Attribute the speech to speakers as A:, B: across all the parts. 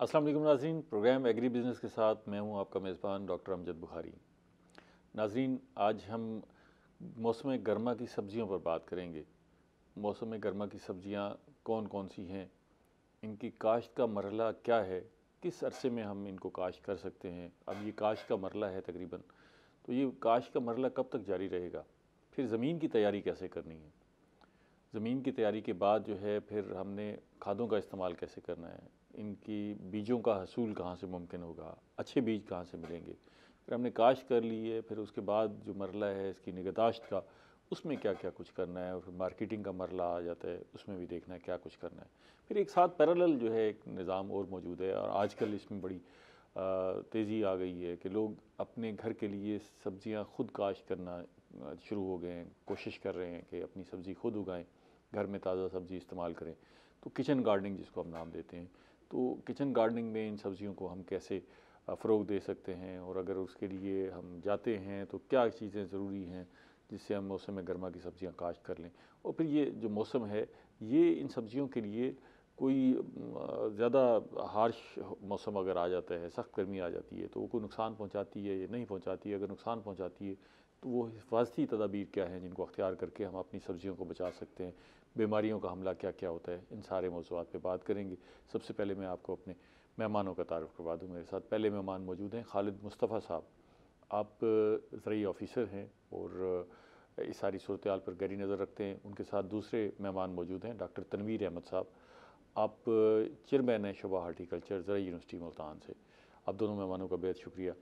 A: अस्सलाम वालेकुम नाज़रीन, प्रोग्राम एग्री बिज़नेस के साथ मैं हूं आपका मेज़बान डॉक्टर अमजद बुखारी। नाज़रीन, आज हम मौसम गर्मा की सब्ज़ियों पर बात करेंगे। मौसम गर्मा की सब्ज़ियां कौन कौन सी हैं, इनकी काश्त का मरहला क्या है, किस अरसे में हम इनको काश्त कर सकते हैं। अब ये काश्त का मरहला है तकरीबन, तो ये काश्त का मरहला कब तक जारी रहेगा, फिर ज़मीन की तैयारी कैसे करनी है, ज़मीन की तैयारी के बाद जो है फिर हमने खादों का इस्तेमाल कैसे करना है, इनकी बीजों का हसूल कहाँ से मुमकिन होगा, अच्छे बीज कहाँ से मिलेंगे। फिर हमने काश्त कर ली है, फिर उसके बाद जो मरला है इसकी निगहदाश्त का, उसमें क्या क्या कुछ करना है, और फिर मार्केटिंग का मरला आ जाता है, उसमें भी देखना है क्या कुछ करना है। फिर एक साथ पैरेलल जो है एक निज़ाम और मौजूद है, और आजकल इसमें बड़ी तेज़ी आ गई है कि लोग अपने घर के लिए सब्ज़ियाँ खुद काश्त करना शुरू हो गए हैं, कोशिश कर रहे हैं कि अपनी सब्ज़ी खुद उगाएं, घर में ताज़ा सब्ज़ी इस्तेमाल करें। तो किचन गार्डनिंग जिसको हम नाम देते हैं, तो किचन गार्डनिंग में इन सब्ज़ियों को हम कैसे फ़रोग़ दे सकते हैं, और अगर उसके लिए हम जाते हैं तो क्या चीज़ें ज़रूरी हैं जिससे हम मौसम गर्मा की सब्ज़ियाँ काश्त कर लें। और फिर ये जो मौसम है, ये इन सब्ज़ियों के लिए कोई ज़्यादा हार्श मौसम अगर आ जाता है, सख्त गर्मी आ जाती है, तो वो कोई नुकसान पहुँचाती है या नहीं पहुँचाती है। अगर नुकसान पहुँचाती है तो वो हिफाजती तदाबीर क्या हैं जिनको अख्तियार करके हम अपनी सब्ज़ियों को बचा सकते हैं, बीमारियों का हमला क्या क्या होता है, इन सारे मौज़ूआत पे बात करेंगे। सबसे पहले मैं आपको अपने मेहमानों का तारुफ़ करवा दूँ। मेरे साथ पहले मेहमान मौजूद हैं खालिद मुस्तफ़ा साहब। आप ज़रई ऑफ़िसर हैं और इस सारी सूरत हाल पर गहरी नज़र रखते हैं। उनके साथ दूसरे मेहमान मौजूद हैं डॉक्टर तनवीर अहमद साहब। आप चेयरमैन हैं शुबा हार्टिकल्चर ज़रई यूनिवर्सिटी मुल्तान से। आप दोनों मेहमानों का बेहद शुक्रिया।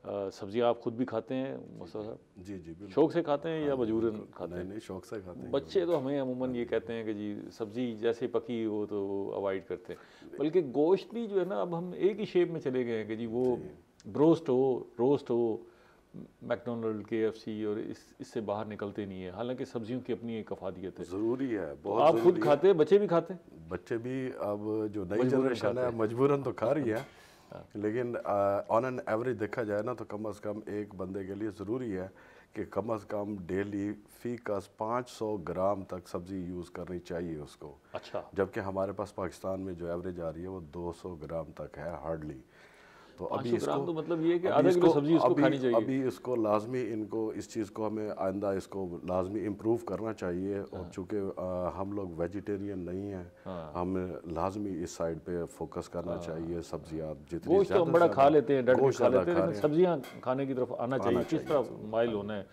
A: सब्ज़ियाँ आप खुद भी खाते हैं मुस्तफ़ा साहब?
B: जी जी बिल्कुल।
A: शौक़ से खाते हैं या मजबूरन खाते हैं?
B: नहीं शौक़ से खाते हैं।
A: बच्चे तो हमें अमूमन ये कहते हैं कि जी सब्ज़ी जैसे पकी हो तो वो अवॉइड करते हैं, बल्कि गोश्त भी जो है ना, अब हम एक ही शेप में चले गए हैं कि जी वो ब्रोस्ट हो, रोस्ट हो, मैकडोनल्ड, KFC और इससे बाहर निकलते नहीं है। हालांकि सब्जियों की अपनी एक अफादियत है,
B: ज़रूरी है,
A: तो आप खुद खाते हैं, बच्चे भी खाते हैं?
B: बच्चे भी अब जो नई जनरेशन है मजबूरन तो खा रही है, लेकिन ऑन एन एवरेज देखा जाए ना तो कम से कम एक बंदे के लिए ज़रूरी है कि कम से कम डेली फी का 500 ग्राम तक सब्ज़ी यूज़ करनी चाहिए उसको।
A: अच्छा।
B: जबकि हमारे पास पाकिस्तान में जो एवरेज आ रही है वो 200 ग्राम तक है हार्डली। तो अभी इसको
A: तो मतलब ये है कि आधा किलो सब्जी इसको खानी चाहिए।
B: अभी इसको लाजमी इनको इस चीज़ को हमें आइंदा इसको लाजमी इम्प्रूव करना चाहिए। और चूँकि हम लोग वेजिटेरियन नहीं हैं, हमें लाजमी इस साइड पे फोकस करना चाहिए। सब्जियाँ जितनी
A: गोश्त तो हम बड़ा खा लेते हैं, गोश्त खा लेते हैं, सब्जियाँ खाने की तरफ आना चाहिए, किस तरफ माइल होना है।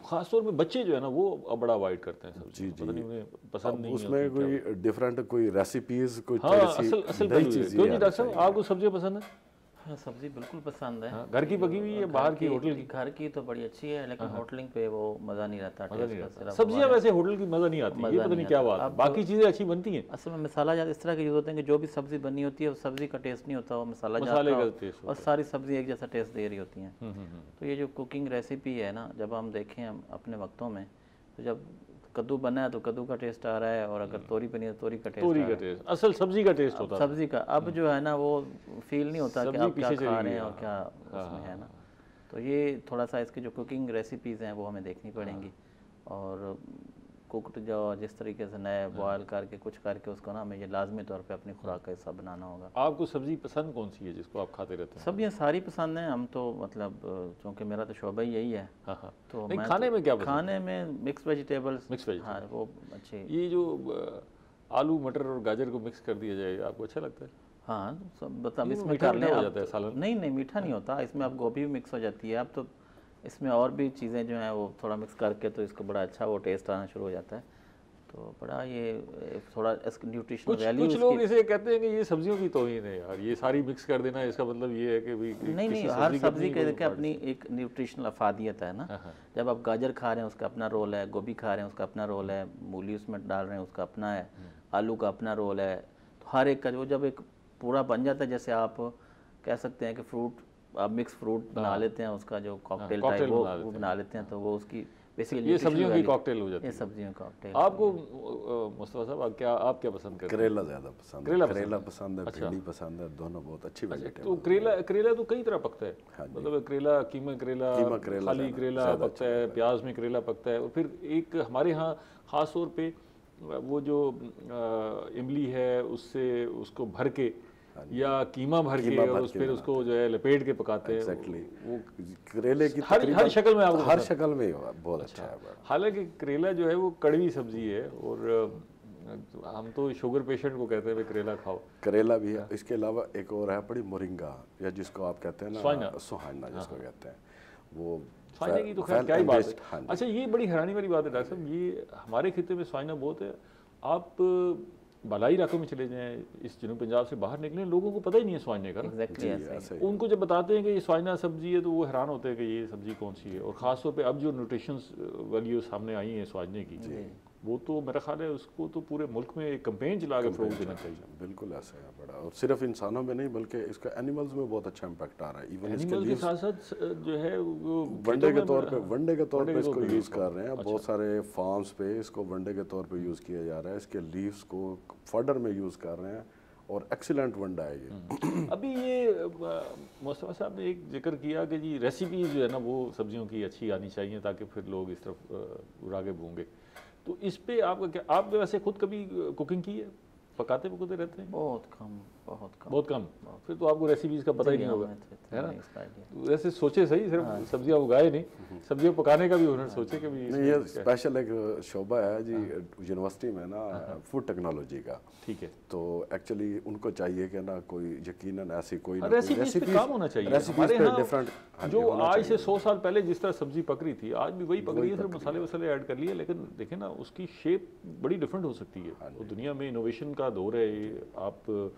A: ख़ासतौर में बच्चे जो है ना वो बड़ा अवॉइड करते हैं सब्जी, पता नहीं उन्हें पसंद नहीं है।
B: उसमें कोई डिफरेंट कोई रेसिपीज़ कोई
A: असल नई चीज़। क्यों जी डॉक्टर साहब, आपको सब्जियाँ पसंद है?
C: हाँ, सब्ज़ी बिल्कुल पसंद है।
A: घर की पकी हुई है, बाहर की होटल की?
C: घर की तो बड़ी अच्छी है, लेकिन होटलिंग पे वो मज़ा नहीं रहता।
A: सब्जियाँ वैसे होटल की मज़ा नहीं आती, ये पता नहीं क्या बात है। बाकी चीज़ें अच्छी बनती हैं।
C: असल में मसाला जात इस तरह के यूज़ होते हैं कि जो भी सब्ज़ी बनी होती है वो सब्ज़ी का टेस्ट नहीं होता, वो मसाले का टेस्ट, और सारी सब्ज़ी एक जैसा टेस्ट दे रही होती हैं। तो ये जो कुकिंग रेसिपी है ना, जब हम देखें हम अपने वक्तों में, तो जब कद्दू बना है तो कद्दू का टेस्ट आ रहा है, और अगर तोरी बनी है तो तोरी का टेस्ट,
A: असल सब्जी का टेस्ट होता है
C: सब्जी का। अब जो है ना वो फील नहीं होता कि आप क्या खा रहे हैं और क्या उसमें है ना। तो ये थोड़ा सा इसकी जो कुकिंग रेसिपीज़ हैं वो हमें देखनी पड़ेंगी, और कुकड जो जिस तरीके से नए बॉयल करके कुछ करके उसको ना हमें ये लाजमी तौर पे अपनी खुराक का हिस्सा बनाना होगा।
A: आपको सब्ज़ी पसंद कौन सी है जिसको आप खाते रहते हैं?
C: सब्जियाँ सारी पसंद हैं। हम तो मतलब चूँकि मेरा तो शोबा ही यही है।
A: तो मैं खाने में क्या पसंद?
C: खाने में मिक्स वेजिटेबल्स।
A: हाँ,
C: वो अच्छी।
A: ये जो आलू मटर और गाजर को मिक्स कर दिया जाए, आपको अच्छा लगता है?
C: हाँ, सब मतलब इसमें
A: मीठा हो जाता है सालन?
C: नहीं मीठा नहीं होता, इसमें अब गोभी भी मिक्स हो जाती है। अब तो इसमें और भी चीज़ें जो हैं वो थोड़ा मिक्स करके तो इसको बड़ा अच्छा वो टेस्ट आना शुरू हो जाता है। तो बड़ा ये थोड़ा न्यूट्रिशनल वैल्यू।
A: कुछ लोग इसे कहते हैं कि ये सब्जियों की तौहीन है यार, ये सारी मिक्स कर देना, इसका मतलब ये है कि भाई
C: नहीं, हर सब्जी के अपनी एक न्यूट्रिशनल अफादियत है ना। जब आप गाजर खा रहे हैं उसका अपना रोल है, गोभी खा रहे हैं उसका अपना रोल है, मूली उसमें डाल रहे हैं उसका अपना है, आलू का अपना रोल है। तो हर एक का जो जब एक पूरा बन जाता है, जैसे आप कह सकते हैं कि फ्रूट आप मिक्स फ्रूट बना लेते हैं, उसका जो कॉकटेल टाइप वो बना लेते हैं, तो वो उसकी बेसिकली
A: ये सब्जियों की कॉकटेल हो जाती है।
C: ये सब्जियों का कॉकटेल।
A: आपको मुस्तफा साहब आप क्या पसंद करते हैं?
B: करेला ज़्यादा पसंद है। करेला पसंद है, भिंडी पसंद है, दोनों बहुत अच्छी वेजिटेबल।
A: तो करेला तो कई तरह पकता है, मतलब करेला कीमा करेला, खाली करेला पकता है, प्याज में करेला पकता है, और फिर एक हमारे यहाँ ख़ास तौर पे वो जो इमली है उससे उसको भर के या कीमा भर के और उस पर उसको जो है लपेट के पकाते हैं।
B: एग्जैक्टली, वो करेले की
A: हर शक्ल में आपको
B: हर शक्ल में बहुत अच्छा है।
A: हालांकि करेला जो है वो कड़वी सब्जी है और हम तो शुगर पेशेंट को कहते हैं करेला खाओ।
B: करेला भी है, इसके अलावा एक और है बड़ी मोरिंगा, या जिसको आप कहते हैं ना सुहाना जिसको कहते हैं, वो
A: स्वाइना की तो खैर क्या ही बात है। अच्छा, ये बड़ी हैरानी वाली बात है डॉक्टर साहब, ये हमारे खिते में स्वाइना बहुत है। आप बालाई इलाकों में चले जाएं, इस जनूब पंजाब से बाहर निकले, लोगों को पता ही नहीं है स्वाइने का।
C: Exactly,
A: उनको जब बताते हैं कि ये स्वाइना सब्जी है तो वो हैरान होते हैं कि ये सब्जी कौन सी है। और ख़ासतौर पे अब जो न्यूट्रिशन वैल्यू सामने आई है स्वाइने की, वो तो मेरा ख्याल है उसको तो पूरे मुल्क में एक कैंपेन चला के फ़रोग़ देना चाहिए।
B: बिल्कुल ऐसा है बड़ा, और सिर्फ इंसानों में नहीं बल्कि इसका एनिमल्स में बहुत अच्छा इम्पैक्ट आ रहा है। इवन इसके
A: के साथ साथ जो है
B: वनडे के तौर पे इसको यूज़ कर रहे हैं। बहुत सारे फार्म्स पे इसको वनडे के तौर पे यूज़ किया जा रहा है। इसके लीव्स को फडर में यूज़ कर रहे हैं और एक्सीलेंट वनडा है ये।
A: अभी ये मुस्तफा साहब ने एक जिक्र किया कि जी रेसिपीज़ जो है ना वो सब्जियों की अच्छी आनी चाहिए ताकि फिर लोग इस तरफ राग़िब होंगे। तो इस पे आपका क्या, आप वैसे खुद कभी कुकिंग की है, पकाते रहते हैं?
C: बहुत कम।
A: फिर तो आपको रेसिपीज़ का पता ही नहीं होगा, है ना? तो वैसे सोचे सही, सिर्फ सब्जियां उगाए नहीं, सब्जियां पकाने का भी हुनर सोचे कभी।
B: नहीं, ये स्पेशल एक शोबा है जी यूनिवर्सिटी में ना, फूड टेक्नोलॉजी का। ठीक है, तो एक्चुअली उनको चाहिए कि ना कोई यकीनन ऐसी कोई
A: रेसिपी काम होना चाहिए।
B: रेसिपीज पे डिफरेंट
A: जो आज से 100 साल पहले जिस तरह सब्जी पक रही थी आज भी वही पक रही है, सिर्फ मसाले वसाले ऐड कर लिए, लेकिन देखें ना उसकी शेप बड़ी डिफरेंट हो सकती है। और दुनिया में इनोवेशन का दौर है। आप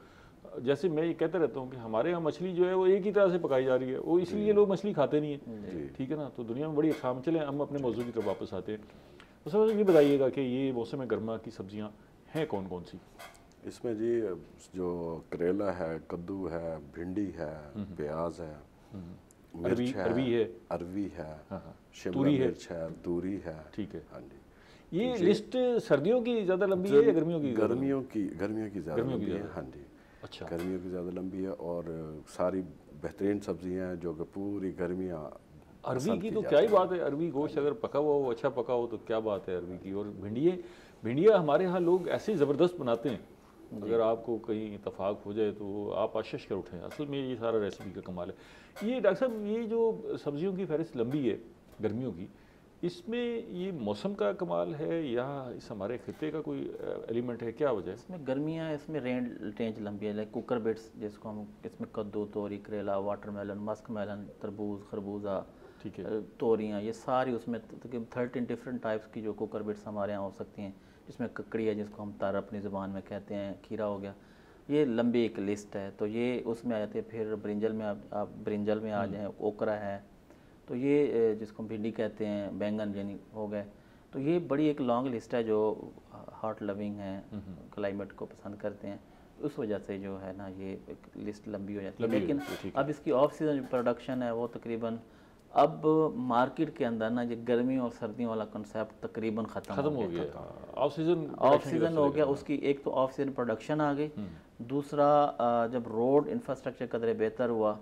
A: जैसे मैं ये कहता रहता हूँ कि हमारे यहाँ मछली जो है वो एक ही तरह से पकाई जा रही है, वो इसलिए लोग मछली खाते नहीं है, ठीक है ना। तो दुनिया में बड़ी अकसाम, चले हम अपने मौजूद की तरफ वापस आते हैं। तो सब ये बताइएगा कि ये मौसम गर्मा की सब्जियाँ हैं कौन कौन सी?
B: इसमें जी जो करेला है, कद्दू है, भिंडी है, प्याज है, मिर्च है, अरवी है, शिमला मिर्च है, तूरी है। ठीक है, हाँ जी।
A: ये लिस्ट सर्दियों की ज़्यादा लंबी है या गर्मियों की?
B: गर्मियों की ज़्यादा लंबी है। हाँ जी, अच्छा, गर्मियों की ज़्यादा लंबी है और सारी बेहतरीन सब्जियां हैं जो कि पूरी गर्मियाँ।
A: अरवी की तो क्या ही बात है, अरवी गोश्त अगर पका हुआ हो, अच्छा पका हो तो क्या बात है अरवी की। और भिंडिया हमारे यहाँ लोग ऐसे ज़बरदस्त बनाते हैं, अगर आपको कहीं इतफाक़ हो जाए तो आप आशीष कर उठें। असल में ये सारा रेसिपी का कमाल है। ये डॉक्टर साहब, ये जो सब्जियों की फहरिस्त लंबी है गर्मियों की, इसमें ये मौसम का कमाल है या इस हमारे खिते का कोई एलिमेंट है, क्या वजह है?
C: इसमें गर्मियाँ, इसमें रेंज लंबी है, लाइक कुकर बेट्स जिसको हम, इसमें कद्दू, तोरी, करेला, वाटरमेलन, मस्क मेलन, तरबूज, खरबूजा, ठीक है, तोरियाँ, ये सारी उसमें तकरीबन 13 डिफरेंट टाइप्स की जो कुकर बेट्स हमारे यहाँ हो सकती हैं। जिसमें ककड़ी है जिसको हम तार अपनी ज़ुबान में कहते हैं, खीरा हो गया, ये लंबी एक लिस्ट है। तो ये उसमें आ जाते हैं। फिर ब्रिंजल में आप ब्रिंजल में आ जाएँ, ओकरा है, तो ये जिसको भिंडी कहते हैं, बैंगन यानी हो गए। तो ये बड़ी एक लॉन्ग लिस्ट है जो हॉट लविंग है, क्लाइमेट को पसंद करते हैं, उस वजह से जो है ना ये एक लिस्ट लंबी हो जाती है। लेकिन अब इसकी ऑफ सीज़न जो प्रोडक्शन है वो तकरीबन अब मार्केट के अंदर ना ये गर्मियों और सर्दियों वाला कंसेप्ट तकरीबन ख़त्म हो गया।
A: ऑफ सीज़न हो गया। उसकी एक तो ऑफ सीज़न प्रोडक्शन आ गई, दूसरा जब रोड इंफ्रास्ट्रक्चर कदरे बेहतर हुआ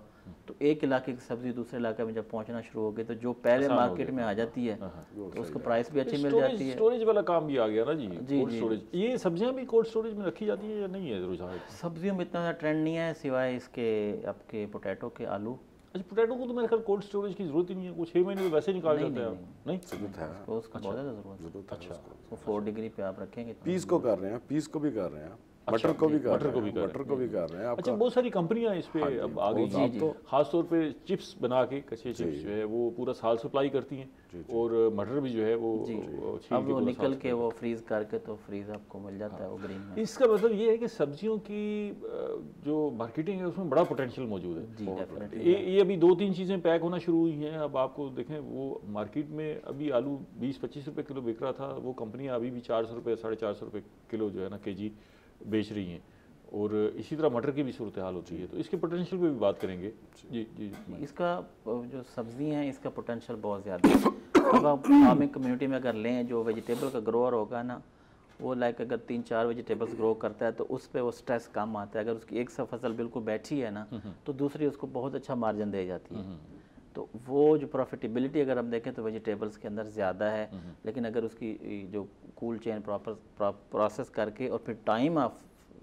A: तो एक इलाके की सब्जी दूसरे इलाके में जब पहुंचना शुरू हो गई तो जो पहले मार्केट में आ जाती है तो उसको प्राइस भी अच्छी मिल जाती है। स्टोरेज वाला काम भी आ गया ना जी। कोल्ड स्टोरेज, ये सब्जियां भी कोल्ड स्टोरेज में रखी जाती है या नहीं है? रुझान
C: सब्जियों में इतना ट्रेंड नहीं है सिवाय इसके आपके पोटैटो के, आलू।
A: अच्छा, पोटैटो को तो मेरे ख्याल कोल्ड स्टोरेज की जरूरत ही नहीं है, कुछ 6 महीने तो वैसे निकाल जाते हैं। नहीं
B: जरूरत है
C: उसका बहुत ज़्यादा ज़रूरत है। अच्छा, उसको 4 डिग्री पे आप रखेंगे।
B: पीस को कर रहे हैं, पीस को भी कर रहे हैं, मटर को भी कर रहे हैं।
A: अच्छा, बहुत सारी कंपनियां इस पे अब आ गई हैं। तो खासतौर पे चिप्स बना के, कच्चे चिप्स जो है वो पूरा साल सप्लाई करती हैं, और मटर भी जो है वो
C: अब वो निकल के वो फ्रीज करके तो फ्रीज आपको मिल जाता है वो ग्रीन में।
A: इसका मतलब ये है कि सब्जियों की जो मार्केटिंग है उसमें बड़ा पोटेंशियल मौजूद है
C: जी, डेफिनेटली।
A: ये अभी 2-3 चीज़ें पैक होना शुरू हुई हैं। अब आपको देखें वो मार्केट में अभी आलू 20-25 रुपये किलो बिक रहा था, वो कंपनियाँ अभी भी 400 रुपये 450 रुपये किलो जो है ना केजी बेच रही हैं। और इसी तरह मटर की भी सूरत हाल होती है, तो इसके पोटेंशियल पे भी बात करेंगे। जी जी,
C: इसका जो सब्ज़ी हैं इसका पोटेंशियल बहुत ज़्यादा है। अब आप फार्मिंग कम्युनिटी में अगर लें, जो वेजिटेबल का ग्रोअर होगा ना वो लाइक अगर 3-4 वेजिटेबल्स ग्रो करता है तो उस पर वो स्ट्रेस कम आता है। अगर उसकी एक फसल बिल्कुल बैठी है ना तो दूसरी उसको बहुत अच्छा मार्जिन दे जाती है। तो वो जो प्रॉफिटेबिलिटी अगर हम देखें तो वेजिटेबल्स के अंदर ज़्यादा है, लेकिन अगर उसकी जो कूल चेन प्रॉपर प्रोसेस करके और फिर टाइम ऑफ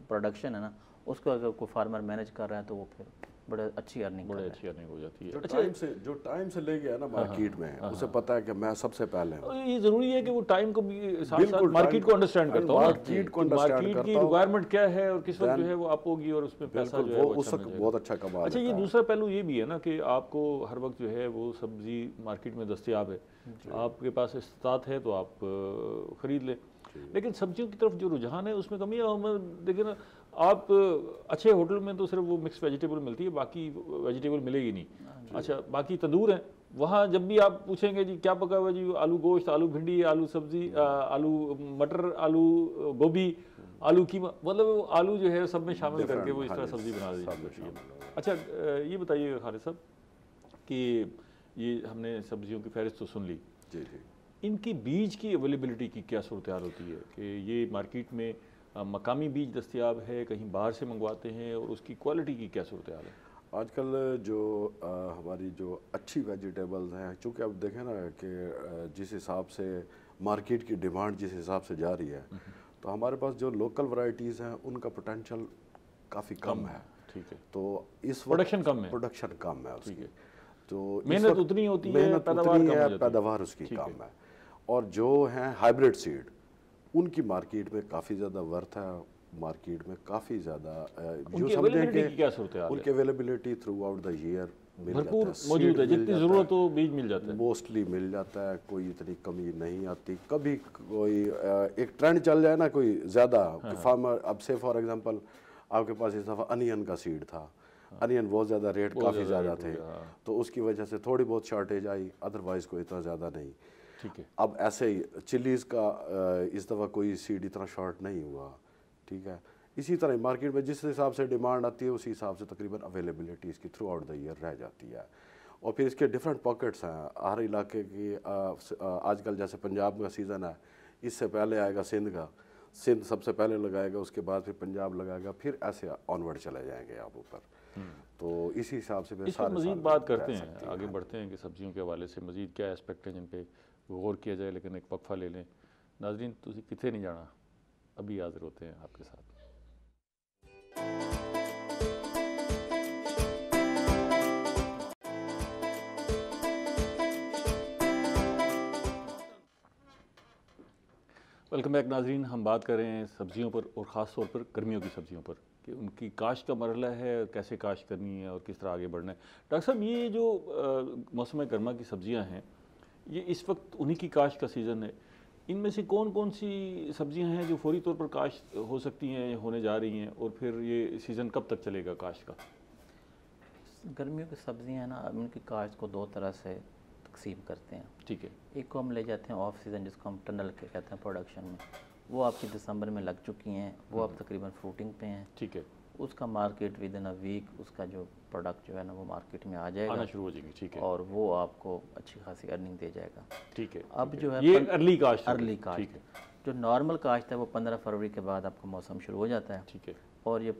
C: प्रोडक्शन है ना उसको अगर कोई फार्मर मैनेज कर रहा है तो वो फिर बड़े अच्छी अर्निंग
A: हो जाती है।
B: जो टाइम से ले गया ना मार्केट में, उसे पता है कि मैं सबसे पहले हूं।
A: ये जरूरी है कि वो टाइम को भी साथ साथ मार्केट को अंडरस्टैंड करता हो, मार्केट की रिक्वायरमेंट क्या है और किस वक्त जो है वो आप होगी और उसमें पैसा जो है वो
B: उस वक्त बहुत अच्छा कमा।
A: अच्छा, ये दूसरा पहलू ये भी है ना कि आपको हर वक्त जो है वो सब्जी मार्केट में दस्तयाब है, आपके पास इस्तात है तो आप खरीद लें, लेकिन सब्जियों की तरफ जो रुझान है उसमें कमी है। हम देखिए ना, आप अच्छे होटल में तो सिर्फ वो मिक्स वेजिटेबल मिलती है, बाकी वेजिटेबल मिलेगी नहीं। अच्छा, बाकी तंदूर हैं, वहाँ जब भी आप पूछेंगे जी क्या पका हुआ जी, आलू गोश्त, आलू भिंडी, आलू सब्जी, आलू मटर, आलू गोभी, आलू कीमा, मतलब आलू जो है सब में शामिल करके वो इस तरह सब्जी बना दी जाती है। अच्छा, ये बताइएगा खालिद साहब कि ये हमने सब्जियों की फहरिस्त तो सुन ली, इनकी बीज की अवेलेबिलिटी की क्या सूरत हाल होती है कि ये मार्केट में मकामी बीज दस्तयाब है, कहीं बाहर से मंगवाते हैं, और उसकी क्वालिटी की क्या सूरत हाल है?
B: आजकल जो हमारी जो अच्छी वेजिटेबल्स हैं, चूँकि अब देखें ना कि जिस हिसाब से मार्केट की डिमांड जिस हिसाब से जा रही है, तो हमारे पास जो लोकल वैरायटीज़ हैं उनका पोटेंशियल काफ़ी कम है।
A: ठीक है,
B: तो इस
A: प्रोडक्शन
B: कम है उसकी, तो
A: मेहनत उतनी होती है,
B: पैदावार उसकी कम है। और जो हैं हाइब्रिड सीड, उनकी मार्केट में काफ़ी ज़्यादा वर्थ है, मार्केट में काफ़ी ज़्यादा जो समझें कि
A: क्या सूरत हाल,
B: उनकी availability through out the year
A: भरपूर मौजूद है, जितनी ज़रूरत हो बीज मिल जाता है,
B: मोस्टली मिल जाता है, कोई इतनी कमी नहीं आती। कभी कोई एक ट्रेंड चल जाए ना कोई ज़्यादा, फार्मर अब से फॉर एग्जांपल आपके पास इस दफ़ा अनियन का सीड था, अनियन बहुत ज़्यादा रेट काफ़ी ज़्यादा थे, तो उसकी वजह से थोड़ी बहुत शॉर्टेज आई, अदरवाइज़ कोई इतना ज़्यादा नहीं।
A: ठीक है,
B: अब ऐसे ही चिलीज़ का इस दफ़ा कोई सीड इतना शॉर्ट नहीं हुआ। ठीक है, इसी तरह मार्केट में जिस हिसाब से डिमांड आती है उसी हिसाब से तकरीबन अवेलेबिलिटी इसकी थ्रू आउट द ईयर रह जाती है। और फिर इसके डिफरेंट पॉकेट्स हैं हर इलाके की। आजकल जैसे पंजाब का सीज़न है, इससे पहले आएगा सिंध का, सिंध सबसे पहले लगाएगा, उसके बाद फिर पंजाब लगाएगा, फिर ऐसे ऑनवर्ड चले जाएंगे आप ऊपर। तो इसी हिसाब से
A: इस पर मज़ीद बात करते हैं, आगे बढ़ते हैं कि सब्जियों के हवाले से मज़ीद क्या एस्पेक्ट हैं जिन पे गौर किया जाए, लेकिन एक वक्फा ले लें। नाज़रीन, तुसी किथे नहीं जाना, अभी हाजिर होते हैं आपके साथ। वेलकम बैक नाज़रीन, हम बात कर रहे हैं सब्जियों पर और ख़ास तौर पर गर्मियों की सब्जियों पर कि उनकी काश्त का मरहला है, कैसे काश्त करनी है और किस तरह आगे बढ़ना है। डॉक्टर साहब, ये जो मौसम गर्मा की सब्जियां हैं, ये इस वक्त उन्हीं की काश्त का सीज़न है, इनमें से कौन कौन सी सब्जियां हैं जो फौरी तौर पर काश्त हो सकती हैं, होने जा रही हैं, और फिर ये सीज़न कब तक चलेगा काश्त का?
C: गर्मियों की सब्जियां हैं ना, उनकी काश्त को दो तरह से तकसीम करते हैं।
A: ठीक है,
C: एक को हम ले जाते हैं ऑफ सीज़न, जिसको हम टनल के कहते हैं प्रोडक्शन में, वो आपकी दिसंबर में लग चुकी हैं, वो अब तकरीबन फ्रूटिंग पे हैं।
A: ठीक है,
C: उसका market within a week उसका जो प्रोडक्ट जो है ना वो मार्केट में आ जाएगा,
A: आना शुरू हो जाएंगे। ठीक है,
C: और वो आपको अच्छी खासी अर्निंग दे जाएगा।
A: ठीक है,
C: अब जो है
A: ये अर्ली काश्त, जो
C: नॉर्मल काश्त है वो 15 फरवरी के बाद आपका मौसम शुरू हो जाता है।
A: ठीक है,
C: और ये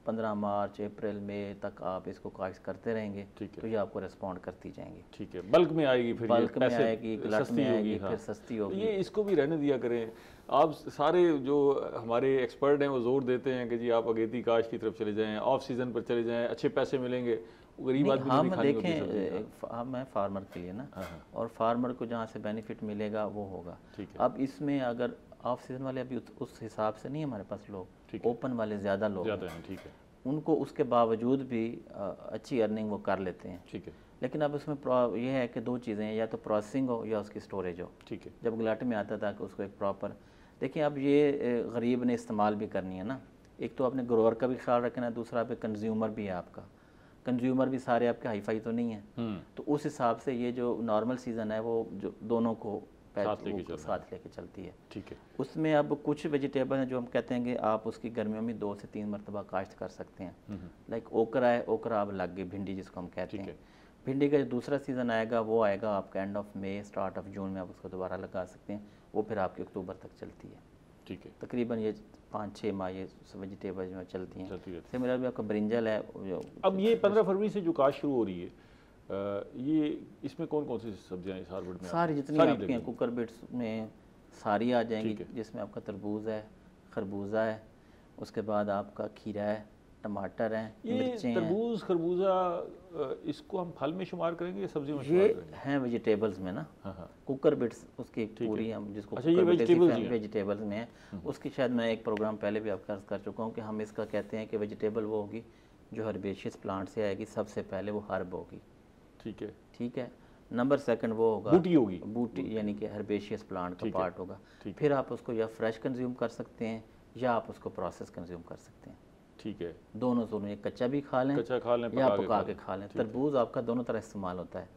C: 15 मार्च, अप्रैल, मई तक आप इसको काश्त करते रहेंगे, तो ये आपको रिस्पॉन्ड करती जाएंगी।
A: ठीक है, बल्क में आएगी, फिर
C: बल्क में आएगी, गलत में आएगी, फिर सस्ती होगी।
A: ये इसको भी रहने दिया करें। आप सारे जो हमारे एक्सपर्ट हैं वो जोर देते हैं कि जी आप अगेती काश्त की तरफ चले जाएं, ऑफ सीज़न पर चले जाएं, अच्छे पैसे मिलेंगे। गरीब आदमी
C: हम देखें, हम हैं फार्मर के लिए ना, और फार्मर को जहाँ से बेनिफिट मिलेगा वो होगा। अब इसमें अगर ऑफ सीज़न वाले अभी उस हिसाब से नहीं हमारे पास लोग, ओपन वाले ज़्यादा लोग हैं,
A: ठीक है,
C: उनको उसके बावजूद भी अच्छी अर्निंग वो कर लेते हैं।
A: ठीक है,
C: लेकिन अब उसमें ये है कि दो चीज़ें हैं, या तो प्रोसेसिंग हो या उसकी स्टोरेज हो।
A: ठीक है,
C: जब गलाटे में आता था कि उसको एक प्रॉपर, देखिए अब ये गरीब ने इस्तेमाल भी करनी है ना, एक तो अपने ग्रोअर का भी ख्याल रखना है, दूसरा पे कंज्यूमर भी है आपका, कंज्यूमर भी सारे आपके हाई फाई तो नहीं है। तो उस हिसाब से ये जो नॉर्मल सीज़न है वो जो दोनों को साथ लेके चलती है।
A: ठीक है,
C: उसमें अब कुछ वेजिटेबल हैं जो हम कहते हैं कि आप उसकी गर्मियों में 2 से 3 मरतबा काश्त कर सकते हैं। लाइक ओकरा है, ओकरा अब लग गई, भिंडी जिसको हम कहते हैं। भिंडी का जो दूसरा सीज़न आएगा वो आएगा आपका end of May, start of June में आप उसको दोबारा लगा सकते हैं, वो फिर आपकी अक्टूबर तक चलती है।
A: ठीक है,
C: तकरीबन ये 5-6 माह ये वेजिटेबल जो चलती हैं। सिमिलर भी आपका ब्रिंजल है।
A: अब ये 15 फरवरी से जो काश्त शुरू हो रही है, ये इसमें कौन कौन सी सब्जियां इस हार्वेस्ट में?
C: सारी जितनी आपकी हैं कुकर बिट्स में सारी आ जाएंगी, जिसमें आपका तरबूज है, खरबूजा है, उसके बाद आपका खीरा है, टमाटर हैं,
A: ये
C: मिर्चें हैं।
A: तरबूज खरबूजा इसको हम फल में शुमार करेंगे या सब्जी में शुमार
C: ये
A: करेंगे?
C: हैं वेजिटेबल्स में ना,
A: हाँ।
C: कुकर बिट्स उसकी पूरी हम जिसको
A: अच्छा, ये वेजिटेबल्स ही हैं।
C: वेजिटेबल्स में है। उसकी शायद मैं एक प्रोग्राम पहले भी आपका अर्ज कर चुका हूँ कि हम इसका कहते हैं कि वेजिटेबल वो होगी जो हर्बेशियस प्लांट से आएगी, सबसे पहले वो हर्ब होगी। ठीक है। नंबर सेकंड वो होगा
A: बूटी होगी,
C: बूटी यानी कि हर्बेशियस प्लांट का पार्ट होगा।
A: ठीक
C: फिर आप उसको या फ्रेश कंज्यूम कर सकते हैं या आप उसको प्रोसेस कंज्यूम कर सकते हैं।
A: ठीक है,
C: दोनों ये कच्चा भी खा लें
A: कच्चा खा लें
C: या पका के खा लें। तरबूज आपका दोनों तरह इस्तेमाल होता है।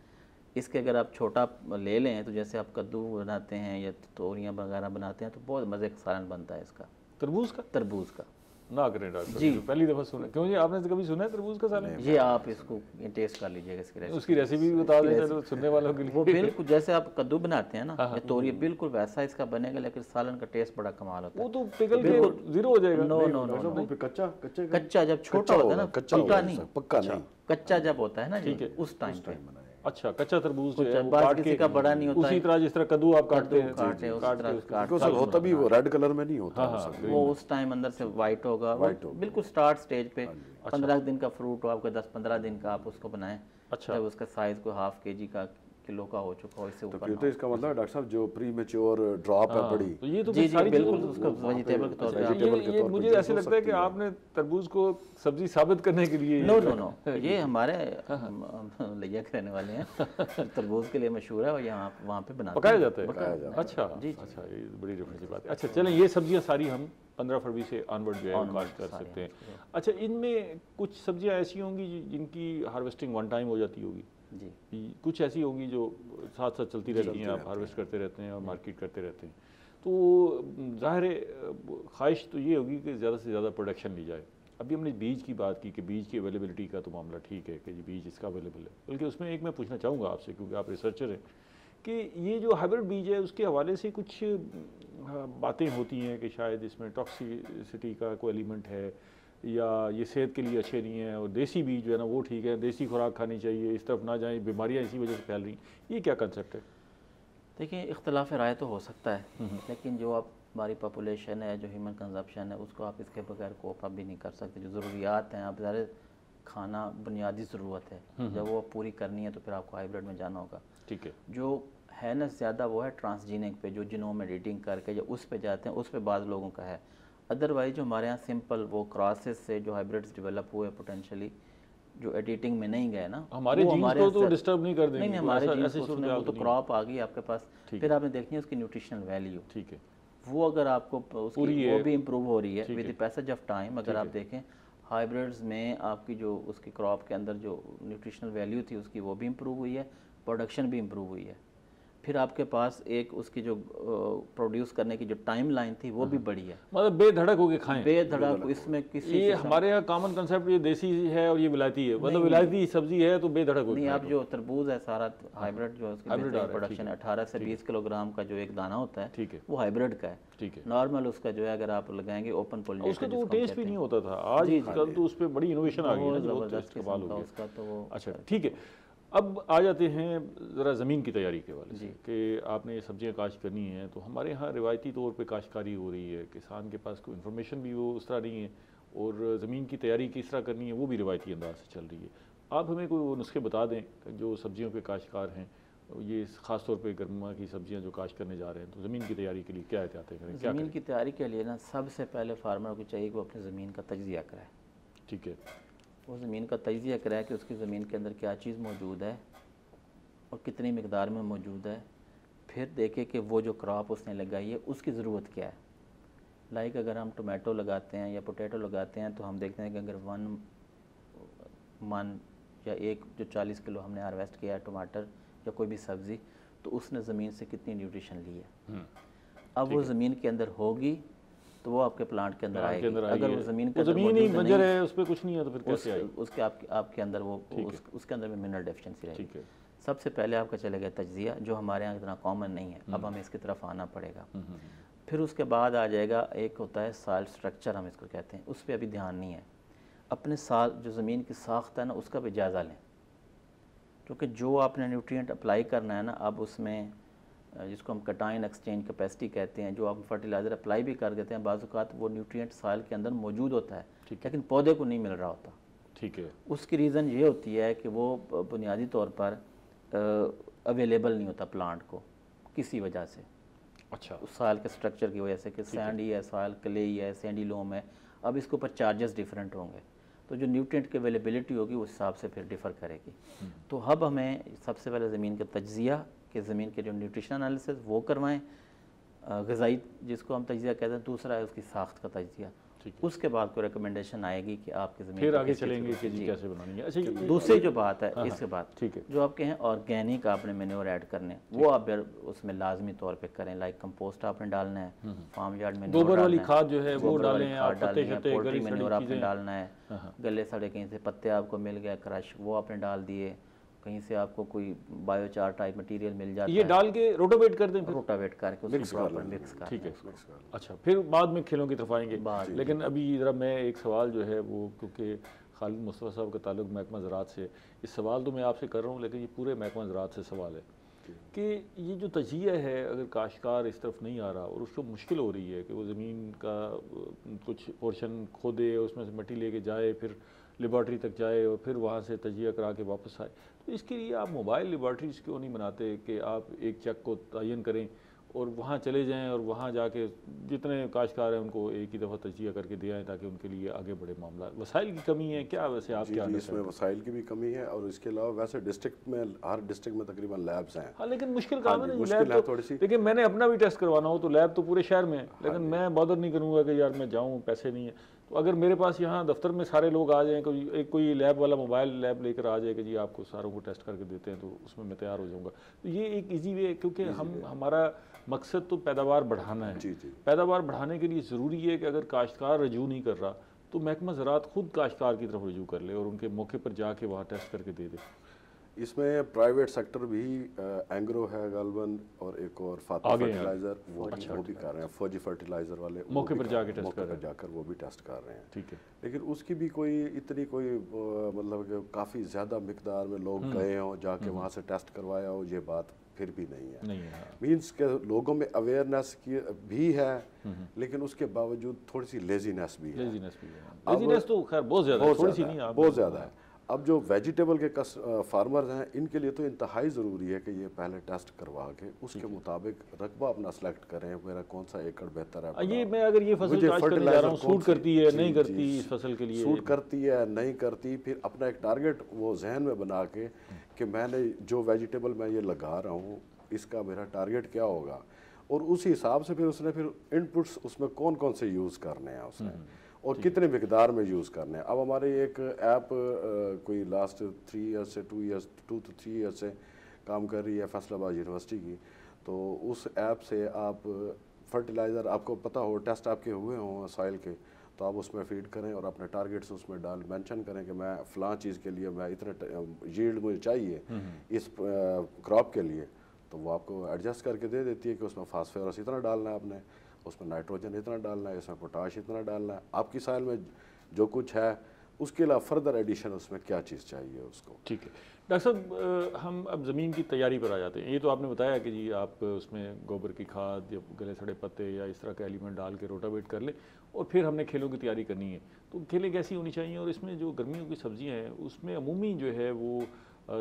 C: इसके अगर आप छोटा ले लें तो जैसे आप कद्दू बनाते हैं या तोरियां वगैरह बनाते हैं तो बहुत मज़े का सालन बनता है इसका, तरबूज का।
A: ना करें डॉक्टर जी, तो पहली दफ़ा सुना। क्यों जी, आपने कभी सुना है तरबूज का सालन?
C: ये आप इसको टेस्ट कर लीजिएगा,
A: उसकी रेसिपी भी बता दें चलो सुनने वालों के लिए।
C: वो बिल्कुल जैसे आप कद्दू बनाते हैं ना या तोरियां, बिल्कुल वैसा इसका बनेगा, लेकिन सालन का टेस्ट बड़ा कमाल होता है।
A: वो तो पिघल के जीरो हो जाएगा।
C: नो, कच्चा जब छोटा होता है ना, पक्का नहीं, कच्चा जब होता है ना जी, उस टाइम पे।
A: अच्छा, कच्चा तरबूज जो है वो
C: काट
A: काट
C: किसी
A: के
C: का बड़ा नहीं होता
A: उसी तरह जिस तरह कद्दू आप काटते हैं,
C: काटे उस तरह काट
B: होता भी वो रेड कलर में नहीं होता।
C: वो उस टाइम अंदर से वाइट होगा, बिल्कुल स्टार्ट स्टेज पे। 15 दिन का फ्रूट हो आपका, 10-15 दिन का आप उसको बनाएं।
A: अच्छा,
C: जब उसका साइज को ½ kg का किलो का हो चुका हो, इससे ऊपर
B: तो इसका मतलब है डॉक्टर साहब जो प्रीमेच्योर ड्रॉप है बड़ी,
A: तो ये तो
C: जी
A: सारी
C: बिल्कुल उसका वेजिटेबल के तौर पे
A: ये मुझे ऐसे लगता है कि आपने तरबूज को सब्जी साबित करने के लिए
C: नो ये हमारे लिया के रहने वाले हैं। तरबूज के लिए मशहूर है और यहाँ वहाँ पे बनाते
A: पकाया जाता है। अच्छा, ये बड़ी डिफरेंस की बात है। अच्छा चलें, ये सब्जियाँ सारी हम 15 फरवरी से ऑनवर्ड जो है काट कर सकते हैं। अच्छा, इनमें कुछ सब्जियाँ ऐसी होंगी जिनकी हार्वेस्टिंग वन टाइम हो जाती होगी जी, कुछ ऐसी होंगी जो साथ साथ चलती रहती हैं, आप हार्वेस्ट करते रहते हैं और मार्केट करते रहते हैं। तो ज़ाहिर है ख्वाहिश तो ये होगी कि ज़्यादा से ज़्यादा प्रोडक्शन ली जाए। अभी हमने बीज की बात की कि बीज की अवेलेबिलिटी का तो मामला ठीक है कि जी बीज इसका अवेलेबल है, बल्कि उसमें एक मैं पूछना चाहूँगा आपसे, क्योंकि आप रिसर्चर हैं, कि ये जो हाइब्रिड बीज है उसके हवाले से कुछ बातें होती हैं कि शायद इसमें टॉक्सिसिटी का कोई एलिमेंट है या ये सेहत के लिए अच्छे नहीं है, और देसी बीज जो है ना वो ठीक है, देसी खुराक खानी चाहिए, इस तरफ ना जाएं, बीमारियां इसी वजह से फैल रही। ये क्या कंसेप्ट है?
C: देखिए, इख्तलाफ राय तो हो सकता है, लेकिन जो आप हमारी पॉपुलेशन है, जो ह्यूमन कंजप्शन है, उसको आप इसके बगैर कोप अप भी नहीं कर सकते। जो ज़रूरियात हैं, आप ज़्यादा खाना बुनियादी ज़रूरत है, जब वो पूरी करनी है तो फिर आपको हाइब्रिड में जाना होगा।
A: ठीक है।
C: जो है ना ज़्यादा वो है ट्रांसजीनिक पे, जो जिनोम एडिटिंग करके या उस पे जाते हैं, उस पे बाद लोगों का है। अदरवाइज जो हमारे यहाँ सिंपल वो क्रॉसेस से जो हाइब्रिड्स डेवलप हुए पोटेंशियली, जो एडिटिंग में नहीं गए ना,
A: हमारे जीन्स को तो डिस्टर्ब नहीं कर देंगे।
C: नहीं, हमारे जीन्स उसमें वो तो क्रॉप आ गई आपके पास, फिर आपने देखनी है उसकी न्यूट्रिशनल वैल्यू।
A: ठीक है,
C: वो अगर आपको उसकी वो भी इम्प्रूव हो रही है with the passage of time. अगर आप देखें हाइब्रिड्स में आपकी जो उसकी क्रॉप के अंदर जो न्यूट्रिशनल वैल्यू थी उसकी, वो भी इम्प्रूव हुई है, प्रोडक्शन भी इम्प्रूव हुई है। फिर आपके पास एक उसकी जो प्रोड्यूस करने की जो टाइम लाइन थी वो भी बड़ी है।
A: मतलब बेधड़क होके खाएं,
C: बेधड़क, इसमें किसी
A: ये हमारे यहाँ कॉमन कंसेप्ट ये देसी है और ये विलायती है, मतलब विलायती सब्जी है तो बेधड़क होती है।
C: नहीं, आप जो तरबूज है सारा हाइब्रिड जो है, उसकी प्रोडक्शन 18 से 20 किलोग्राम का जो एक दाना होता है,
A: ठीक है,
C: वो हाइब्रिड का है।
A: ठीक है।
C: नॉर्मल उसका जो है अगर आप लगाएंगे ओपन पोलिनेशन,
A: उसका तो टेस्ट भी नहीं होता था, आज कल तो उस पर बड़ी इनोवेशन आ गई है,
C: जबरदस्त कमाल हो गया उसका तो वो।
A: अच्छा ठीक है, अब आ जाते हैं ज़रा ज़मीन की तैयारी के वाले से कि आपने ये सब्जियां काश्त करनी है। तो हमारे यहाँ रिवायती तौर पे काश्तकारी हो रही है, किसान के पास कोई इन्फॉर्मेशन भी वो उस तरह नहीं है, और ज़मीन की तैयारी किस तरह करनी है वो भी रिवायती अंदाज से चल रही है। आप हमें कोई वो नुस्खे बता दें जो सब्जियों के काश्तकार हैं, ये ख़ास तौर पे गर्मा की सब्जियां जो काश्त करने जा रहे हैं, तो ज़मीन की तैयारी के लिए क्या एहतियातें करें?
C: ज़मीन की तैयारी के लिए ना सबसे पहले फार्मर को चाहिए कि वो अपनी ज़मीन का तज्ज़िया कराए।
A: ठीक है,
C: वो ज़मीन का तज्ज़िया कराए कि उसकी ज़मीन के अंदर क्या चीज़ मौजूद है और कितनी मिकदार में मौजूद है। फिर देखे कि वो जो क्रॉप उसने लगाई है उसकी ज़रूरत क्या है। लाइक अगर हम टोमेटो लगाते हैं या पोटैटो लगाते हैं तो हम देखते हैं कि अगर 1 मन या एक जो 40 किलो हमने हार्वेस्ट किया है टमाटर या कोई भी सब्ज़ी, तो उसने ज़मीन से कितनी न्यूट्रिशन ली है। अब वो ज़मीन के अंदर होगी तो वो आपके प्लांट के अंदर आएगी। अगर वो ज़मीन के अंदर
A: ज़मीन ही बंजर है, उस पर कुछ नहीं है, तो फिर कैसे आएगी?
C: उसके आपके अंदर वो उसके अंदर में मिनरल डेफिशिएंसी रहेगी।
A: ठीक है,
C: सबसे पहले आपका चलेगा तज्जिया, जो हमारे यहाँ इतना कॉमन नहीं है, अब हमें इसकी तरफ आना पड़ेगा। फिर उसके बाद आ जाएगा एक होता है सॉइल स्ट्रक्चर, हम इसको कहते हैं, उस पर अभी ध्यान नहीं है। अपने साल जो ज़मीन की साख्त है ना उसका भी जायज़ा लें, क्योंकि जो आपने न्यूट्रिएंट अप्लाई करना है ना, अब उसमें जिसको हम कटाइन एक्सचेंज कैपेसिटी कहते हैं, जो आप फर्टिलाइज़र अप्लाई भी कर देते हैं, बाज़ औक़ात वो न्यूट्रिएंट सॉइल के अंदर मौजूद होता है लेकिन पौधे को नहीं मिल रहा होता।
A: ठीक है।
C: उसकी रीज़न ये होती है कि वो बुनियादी तौर पर अवेलेबल नहीं होता प्लांट को किसी वजह से।
A: अच्छा।
C: उस सॉइल के स्ट्रक्चर की वजह से कि सैंडी है, सॉइल क्लेई है, सैंडी लोम है, अब इसके ऊपर चार्जेस डिफरेंट होंगे, तो जो न्यूट्रिएंट की अवेलेबिलिटी होगी उस हिसाब से फिर डिफ़र करेगी। तो अब हमें सबसे पहले ज़मीन का तज्ज़िया कि ज़मीन के जो न्यूट्रिशन एनालिसिस वो करवाएं, ग़िज़ाई जिसको हम तज्ज़िया कहते हैं, दूसरा है उसकी साख्त का तज्ज़िया। उसके बाद कोई रिकमेंडेशन आएगी कि आपकी ज़मीन
A: फिर आगे चलेंगे कि जी कैसे बनानी है। अच्छा,
C: दूसरी जो बात है इसके बाद
A: ठीक है,
C: जो आपके हैं ऑर्गेनिक आपने मैन्योर ऐड करने, वो आप उसमें लाजमी तौर पे करें, लाइक कंपोस्ट आपने डालना है, फार्म यार्ड में
A: गोबर वाली खाद जो है वो डालें,
C: पोल्ट्री मैन्योर आपने डालना है, गले सड़े कहीं से पत्ते आपको मिल गए क्रश, वो आपने डाल दिए, कहीं से आपको कोई बायोचार टाइप मटेरियल मिल जाता है,
A: ये डाल के रोटावेट कर दें,
C: रोटावेट करके उसको प्रॉपर मिक्स कर।
A: ठीक है। अच्छा, फिर बाद में खेलों की तरफ आएंगे, लेकिन अभी ज़रा मैं एक सवाल जो है वो, क्योंकि खालिद मुस्तफ़ा साहब का ताल्लुक महकमा ज़राअत से, इस सवाल तो मैं आपसे कर रहा हूँ लेकिन ये पूरे महकमा ज़राअत से सवाल है कि ये जो तजिया है, अगर काश्तकार इस तरफ नहीं आ रहा और उसको मुश्किल हो रही है कि वो ज़मीन का कुछ पोर्शन खोदे, उसमें से मिट्टी लेके जाए, फिर लेबॉर्ट्री तक जाए और फिर वहाँ से तजिया करा के वापस आए, तो इसके लिए आप मोबाइल लेबॉर्ट्रीज़ क्यों नहीं बनाते कि आप एक चेक को तयन करें और वहाँ चले जाएं और वहाँ जाके जितने काश्तकार हैं उनको एक ही दफ़ा तजिया करके दे आएँ ताकि उनके लिए आगे बढ़े मामला। वसाइल की कमी है क्या? वैसे आप क्या?
B: इसमें वसाइल की भी कमी है और इसके अलावा वैसे डिस्ट्रिक्ट में, हर डिस्ट्रिक्ट में तकरीबन लैब्स हैं।
A: हाँ, लेकिन मुश्किल काम है ना, मुश्किल है थोड़ी सी। लेकिन मैंने अपना भी टेस्ट करवाना हो तो लैब तो पूरे शहर में है, लेकिन मैं बॉदर नहीं करूँगा कि यार मैं जाऊँ, पैसे नहीं है। तो अगर मेरे पास यहाँ दफ्तर में सारे लोग आ जाएँ, कोई लैब वाला मोबाइल लैब लेकर आ जाए कि जी आपको सारों को टेस्ट करके देते हैं, तो उसमें मैं तैयार हो जाऊँगा। तो ये एक ईजी वे है, क्योंकि हमारा मकसद तो पैदावार बढ़ाना है। पैदावार बढ़ाने के लिए ज़रूरी है कि अगर काश्तकार रजू नहीं कर रहा तो महकमा ज़राअत खुद काश्तकार की तरफ रजू कर ले और उनके मौके पर जाके वहाँ टेस्ट करके दे दे।
B: इसमें प्राइवेट सेक्टर भी एंग्रो है गालबन और एक और फातिमा फर्टिलाइजर, वो भी कर रहे हैं, फौजी फर्टिलाइजर वाले
A: मौके पर जाके टेस्ट कर रहे हैं,
B: जाकर वो भी टेस्ट कर रहे हैं।
A: ठीक है,
B: लेकिन उसकी भी कोई इतनी कोई मतलब काफ़ी ज़्यादा मिकदार में लोग गए हों, जाके वहाँ से टेस्ट करवाया हो, ये बात फिर भी नहीं है। मीन्स के लोगों में अवेयरनेस की भी है, लेकिन उसके बावजूद थोड़ी सी लेजीनेस भी है।
A: लेजीनेस तो खैर बहुत ज़्यादा है, थोड़ी सी नहीं है,
B: बहुत ज़्यादा है। अब जो वेजिटेबल के फार्मर्स हैं, इनके लिए तो इंतहाई ज़रूरी है कि ये पहले टेस्ट करवा के उसके मुताबिक रकबा अपना सेलेक्ट करें, मेरा कौन सा एकड़ बेहतर है।
A: ये मैं अगर ये फसल काश्त करने जा रहा हूं, सूट करती है नहीं करती इस फसल के लिए,
B: सूट करती है नहीं करती, फिर अपना एक टारगेट वो जहन में बना के कि मैंने जो वेजिटेबल मैं ये लगा रहा हूँ इसका मेरा टारगेट क्या होगा, और उसी हिसाब से फिर उसने फिर इनपुट्स उसमें कौन कौन से यूज़ करने हैं उसने और कितने मिकदार में यूज़ करने हैं। अब हमारी एक ऐप कोई लास्ट 2 to 3 ईयर्स से काम कर रही है फैसलाबाद यूनिवर्सिटी की, तो उस ऐप से आप फर्टिलाइज़र आपको पता हो, टेस्ट आपके हुए हों सॉइल के, तो आप उसमें फीड करें और अपने टारगेट्स उसमें मेंशन करें कि मैं फ़लाँ चीज़ के लिए मैं इतने यील्ड मुझे चाहिए इस क्रॉप के लिए, तो वो आपको एडजस्ट करके दे देती है कि उसमें फास्फोरस इतना डालना है आपने, उसमें नाइट्रोजन इतना डालना है, इसमें पोटाश इतना डालना है, आपकी सॉइल में जो कुछ है उसके अलावा फर्दर एडिशन उसमें क्या चीज़ चाहिए उसको।
A: ठीक है डॉक्टर साहब, हम अब ज़मीन की तैयारी पर आ जाते हैं। ये तो आपने बताया कि जी आप उसमें गोबर की खाद या गले सड़े पत्ते या इस तरह के एलिमेंट डाल के रोटावेट कर ले और फिर हमने खेलों की तैयारी करनी है, तो खेलें कैसी होनी चाहिए और इसमें जो गर्मियों की सब्ज़ियाँ हैं उसमें अमूमी जो है वो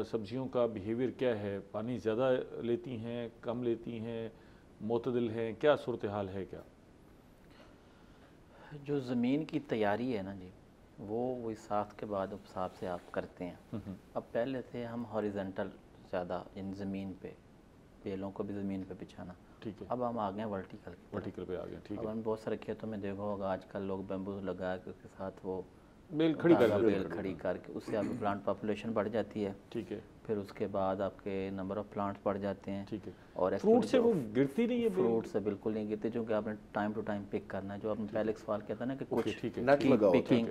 A: सब्ज़ियों का बिहेवियर क्या है, पानी ज़्यादा लेती हैं, कम लेती हैं, मोतदिल हैं, क्या सूरत हाल है? क्या
C: जो ज़मीन की तैयारी है ना जी, वो इस साख के बाद हिसाब से आप करते हैं। अब पहले थे हम हॉरिजेंटल ज़्यादा इन ज़मीन पे, बेलों को भी ज़मीन पे बिछाना,
A: ठीक है।
C: अब हम आ गए वर्टिकल
A: पे आ गए, ठीक है।
C: अब हम बहुत सारे खेतों में देखो होगा आजकल लोग बैम्बू लगा के उसके साथ वो
A: बेल
C: खड़ी करके उससे आपकी प्लांट पॉपुलेशन बढ़ जाती है,
A: ठीक है।
C: फिर उसके बाद आपके नंबर ऑफ प्लांट्स बढ़ जाते हैं,
A: ठीक है।
C: और
A: फ्रूट से वो गिरती नहीं है?
C: फ्रूट से बिल्कुल नहीं गिरती, क्योंकि आपने टाइम टू टाइम पिक करना है। जो आपने पहले एक सवाल किया था ना कि कुछ पिकिंग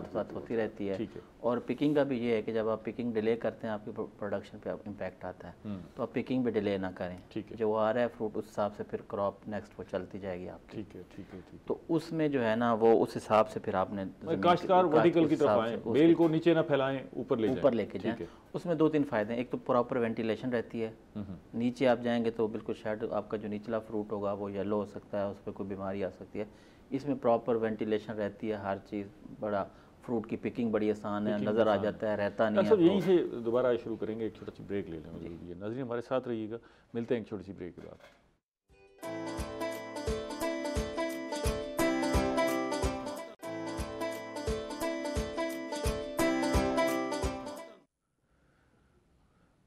C: साथ होती रहती है, और पिकिंग का भी ये है कि जब आप पिकिंग डिले करते हैं आपकी प्रोडक्शन पे इम्पैक्ट आता है, तो आप पिकिंग भी डिले ना करें। जो आ रहा है फ्रूट उस हिसाब से फिर क्रॉप नेक्स्ट वो चलती जाएगी आपकी।
A: ठीक है।
C: तो उसमें जो है ना वो उस हिसाब से फिर आपने
A: काश्तकार वर्टिकल की तरफ आए, बेल को नीचे ना फैलाएं, ऊपर
C: ऊपर लेके जाएं। उसमें 2-3 फ़ायदे हैं। एक तो प्रॉपर वेंटिलेशन रहती है, नीचे आप जाएंगे तो बिल्कुल शेड, आपका जो निचला फ्रूट होगा वो येलो हो सकता है, उस पर कोई बीमारी आ सकती है। इसमें प्रॉपर वेंटिलेशन रहती है, हर चीज़ बड़ा, फ्रूट की पिकिंग बड़ी आसान है, नज़र आ जाता है, रहता नहीं है।
A: यहीं से दोबारा शुरू करेंगे, एक छोटा सी ब्रेक ले लें। नाज़रीन हमारे साथ रहिएगा, मिलते हैं एक छोटी सी ब्रेक के बाद।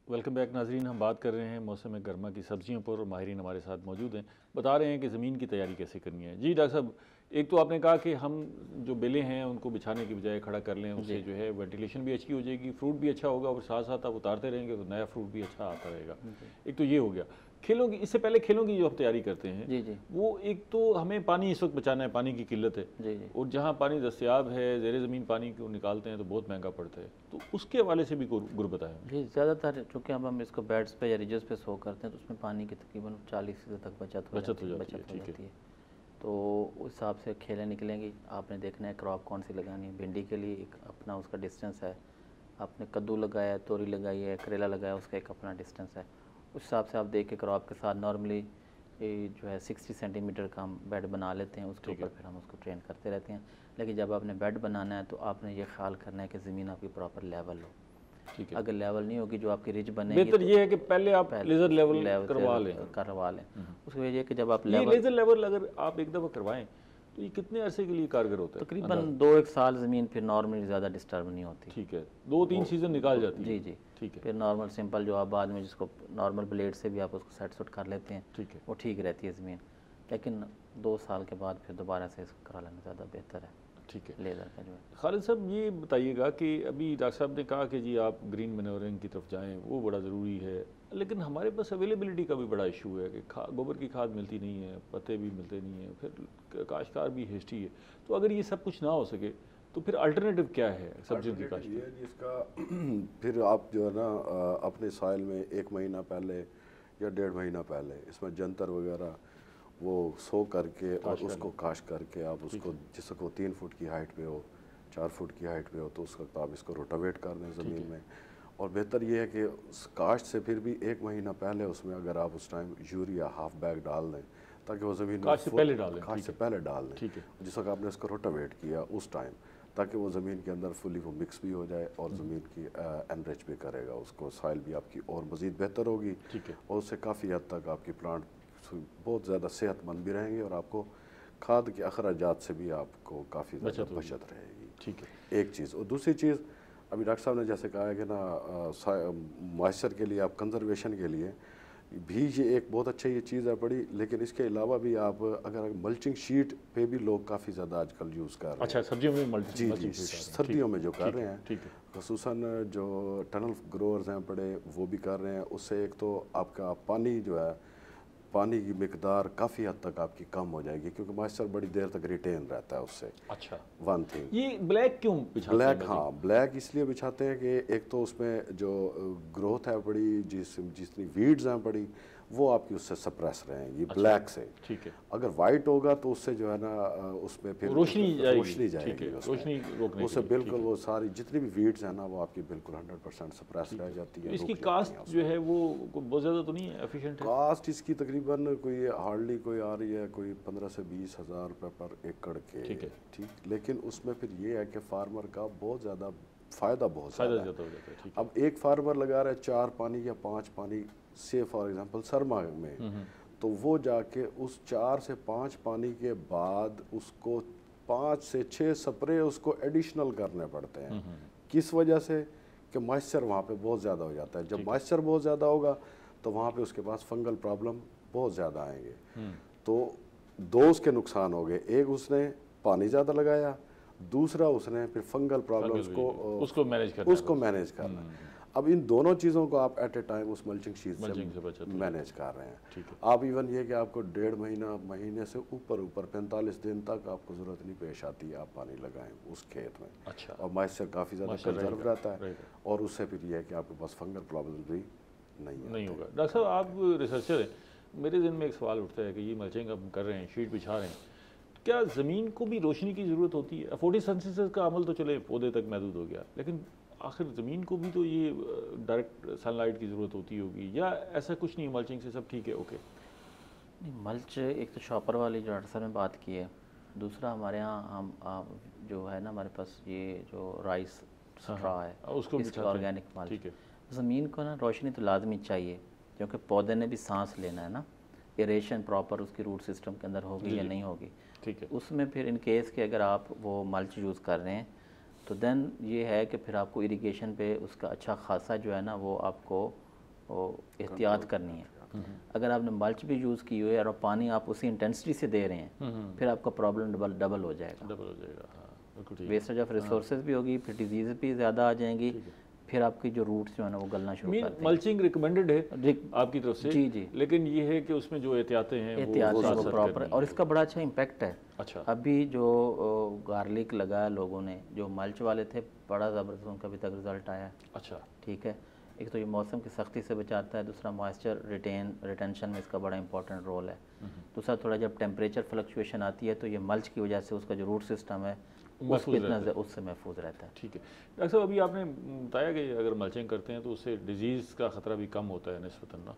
A: वेलकम बैक नाजरीन, हम बात कर रहे हैं मौसम गर्मा की सब्जियों पर और माहिरीन हमारे साथ मौजूद हैं, बता रहे हैं कि ज़मीन की तैयारी कैसे करनी है। जी डॉक्टर साहब, एक तो आपने कहा कि हम जो बेलें हैं उनको बिछाने की बजाय खड़ा कर लें, उससे जो है वेंटिलेशन भी अच्छी हो जाएगी, फ्रूट भी अच्छा होगा और साथ साथ आप उतारते रहेंगे तो नया फ्रूट भी अच्छा आता रहेगा। एक तो ये हो गया। खेलों की, इससे पहले खेलों की जो आप तैयारी करते हैं
C: जी जी,
A: वो एक तो हमें पानी इस वक्त बचाना है, पानी की किल्लत है
C: जी जी,
A: और जहाँ पानी दस्तियाब है ज़ेरे ज़मीन पानी को निकालते हैं तो बहुत महंगा पड़ता है, तो उसके हवाले से भी गुर बताएं।
C: जी ज़्यादातर चूँकि अब हम इसको बेड्स पे या रिजेस पे सो करते हैं तो उसमें पानी की तकरीबन 40% तक बचत हो जाती है। तो उस हिसाब से खेलें निकलेंगी। आपने देखना है क्रॉप कौन सी लगानी है। भिंडी के लिए एक अपना उसका डिस्टेंस है, आपने कद्दू लगाया है, तोरी लगाई है, करेला लगाया, उसका एक अपना डिस्टेंस है। उस हिसाब से आप देख के क्रॉप के साथ नॉर्मली जो है 60 सेंटीमीटर का हम बेड बना लेते हैं, उसके ऊपर फिर हम उसको ट्रेन करते रहते हैं। लेकिन जब आपने बेड बनाना है तो आपने ये ख्याल करना है कि ज़मीन आपकी प्रॉपर लेवल हो। ठीक है, अगर लेवल नहीं होगी जो आपकी रिज बनेगी,
A: बेहतर ये है कि पहले आप लेज़र लेवल करवा लें।
C: उसकी वजह है कि जब आप
A: लेज़र लेवल अगर आप एक दफ़ा करवाएं तो ये कितने अरसे के लिए कारगर होता है?
C: तकरीबन 2-1 साल ज़मीन फिर नॉर्मली ज़्यादा डिस्टर्ब नहीं होती।
A: ठीक है, 2-3 सीज़न निकाल जाती है।
C: जी जी, ठीक है। फिर नॉर्मल सिंपल जो आप बाद में जिसको नॉर्मल ब्लेड से भी आप उसको सेट सुट कर लेते हैं,
A: ठीक है,
C: वो ठीक रहती है ज़मीन। लेकिन 2 साल के बाद फिर दोबारा से इसको करा लेना ज़्यादा बेहतर है।
A: ठीक है,
C: लेज़र का जो है।
A: खालिद साहब ये बताइएगा कि अभी डॉक्टर साहब ने कहा कि जी आप ग्रीन मैन्योरिंग की तरफ जाएं, वो बड़ा ज़रूरी है, लेकिन हमारे पास अवेलेबिलिटी का भी बड़ा इशू है कि गोबर की खाद मिलती नहीं है, पत्ते भी मिलते नहीं हैं, फिर काश्तकार भी हेस्टी है। तो अगर ये सब कुछ ना हो सके तो फिर अल्टरनेटिव क्या है सब्जियों की काश्त?
B: ये जिसका फिर आप जो है ना अपने साइल में 1 महीना पहले या 1.5 महीना पहले इसमें जंतर वगैरह वो सो करके और उसको काश करके आप उसको, जिसको 3 फुट की हाइट पे हो, 4 फुट की हाइट पे हो, तो उस वक्त आप इसको रोटावेट कर दें ज़मीन में। और बेहतर ये है कि काश्त से फिर भी 1 महीना पहले उसमें अगर आप उस टाइम यूरिया हाफ बैग डाल दें ताकि वो ज़मीन
A: काश्त से पहले डाल दें,
B: काश्त से पहले डाल दें, जिस वक्त आपने इसको रोटावेट किया उस टाइम, ताकि वो ज़मीन के अंदर फुली वो मिक्स भी हो जाए और ज़मीन की एनरिच भी करेगा उसको, सॉइल भी आपकी और मज़ीद बेहतर होगी और उससे काफ़ी हद तक आपकी प्लांट बहुत ज़्यादा सेहतमंद भी रहेंगे और आपको खाद के अखराजात से भी आपको काफ़ी ज़्यादा बचत रहेगी। ठीक है, एक चीज़। और दूसरी चीज़, अभी डॉक्टर साहब ने जैसे कहा है कि ना मॉइस्चर के लिए, आप कंजर्वेशन के लिए भी ये एक बहुत अच्छा ये चीज़ है बड़ी, लेकिन इसके अलावा भी आप अगर मल्चिंग शीट पे भी लोग काफ़ी ज़्यादा आजकल यूज़ कर रहे हैं।
A: अच्छा, सब्जियों में मल्चिंग
B: सर्दियों में जो कर रहे हैं, ख़ुसूसन जो टनल ग्रोअर्स हैं बड़े, वो भी कर रहे हैं। उससे एक तो आपका पानी जो है, पानी की मिकदार काफ़ी हद तक आपकी कम हो जाएगी क्योंकि मॉइस्चर बड़ी देर तक रिटेन रहता है उससे। अच्छा, वन थिंग। ये
A: ब्लैक क्यों बिछाते
B: हैं? ब्लैक, हाँ, ब्लैक इसलिए बिछाते हैं कि एक तो उसमें जो ग्रोथ है बड़ी, जितनी वीड्स हैं बड़ी, वो आपकी उससे सप्रेस रहेंगी ब्लैक से।
A: ठीक है।
B: अगर वाइट होगा तो उससे जो है ना उसमें फिर रोशनी जाएगी उससे बिल्कुल वो सारी जितनी भी वीड्स हैं ना वो आपकी बिल्कुल 100% सप्रेस रह जाती है।
A: इसकी कास्ट जो है वो बहुत ज़्यादा तो नहीं है, एफिशिएंट है?
B: कास्ट इसकी तकरीबन कोई हार्डली कोई आ रही है कोई 15 से 20 हज़ार रुपये पर एकड़ के। ठीक है, ठीक। लेकिन उसमें फिर ये है कि फार्मर का बहुत ज़्यादा फ़ायदा बहुत ज़्यादा हो जाता है। अब एक फार्मर लगा रहा है 4 पानी या 5 पानी से फॉर एग्जांपल सरमा में, तो वो जाके उस 4 से 5 पानी के बाद उसको 5 से 6 स्प्रे उसको एडिशनल करने पड़ते हैं। किस वजह से? कि मॉइस्चर वहाँ पे बहुत ज़्यादा हो जाता है। जब मॉइस्चर बहुत ज़्यादा होगा तो वहाँ पे उसके पास फंगल प्रॉब्लम बहुत ज़्यादा आएंगे। तो 2 उसके नुकसान हो गए, एक उसने पानी ज़्यादा लगाया, दूसरा उसने फिर फंगल प्रॉब्लम्स को
A: उसको
B: मैनेज करना। अब इन दोनों चीज़ों को आप एट ए टाइम उस मल्चिंग शीट से मैनेज कर रहे हैं। आप इवन ये कि आपको 1.5 महीने से ऊपर 45 दिन तक आपको ज़रूरत नहीं पेश आती है आप पानी लगाएं उस खेत में। अच्छा। और मॉइस्चर काफ़ी ज़्यादा कंजर्व रहता है और उससे फिर यह है कि आपके पास फंगल प्रॉब्लम भी नहीं होगा।
A: डॉक्टर साहब, आप रिसर्चर हैं, मेरे दिन में एक सवाल उठता है कि ये मल्चिंग अब कर रहे हैं, शीट बिछा रहे हैं, क्या ज़मीन को भी रोशनी की ज़रूरत होती है? फोटोसिंथेसिस का अमल तो चले पौधे तक महदूद हो गया, लेकिन आखिर ज़मीन को भी तो ये डायरेक्ट सनलाइट की ज़रूरत होती होगी, या ऐसा कुछ नहीं, मल्चिंग से सब ठीक है? ओके,
C: नहीं, मल्च एक तो शॉपर वाली जो डॉक्टर साहब ने बात की है, दूसरा हमारे यहाँ हम जो है ना हमारे पास ये जो राइस स्ट्रॉ है
A: उसको
C: इसका ऑर्गेनिक मल्च।
A: ठीक है।
C: ज़मीन को ना रोशनी तो लाजमी चाहिए, क्योंकि पौधे ने भी सांस लेना है ना, एरेशन प्रॉपर उसकी रूट सिस्टम के अंदर होगी या नहीं होगी।
A: ठीक है।
C: उसमें फिर इन केस के अगर आप वो मल्च यूज़ कर रहे हैं तो देन ये है कि फिर आपको इरिगेशन पे उसका अच्छा खासा जो है ना वो आपको एहतियात करनी है। अगर आपने मल्च भी यूज़ की हुई है और पानी आप उसी इंटेंसिटी से दे रहे हैं, फिर आपका प्रॉब्लम डबल हो जाएगा।
A: डबल हो जाएगा, हाँ बिल्कुल ठीक।
C: वेस्टेज ऑफ रिसोर्सेज भी होगी, फिर डिजीज़ भी ज़्यादा आ जाएंगी, फिर आपकी जो रूट्स जो है ना वो गलना शुरू कर देंगे।
A: मल्चिंग रिकमेंडेड है आपकी तरफ से?
C: जी जी,
A: लेकिन ये है कि उसमें जो एहतियातें हैं
C: एहतियात
A: वो
C: वो प्रॉपर है, और इसका बड़ा अच्छा इम्पैक्ट है।
A: अच्छा,
C: अभी जो गार्लिक लगाया लोगों ने, जो मल्च वाले थे, बड़ा ज़बरदस्त उनका अभी तक रिजल्ट आया है।
A: अच्छा,
C: ठीक है, एक तो ये मौसम की सख्ती से बचाता है, दूसरा मॉइस्चर रिटेंशन में इसका बड़ा इंपॉर्टेंट रोल है। दूसरा थोड़ा जब टेम्परेचर फ्लक्चुएशन आती है तो ये मल्च की वजह से उसका जो रूट सिस्टम है उससे महफूज रहता है।
A: ठीक है। डॉक्टर साहब, अभी आपने बताया कि अगर मल्चिंग करते हैं तो उससे डिजीज़ का ख़तरा भी कम होता है निस्बतन ना।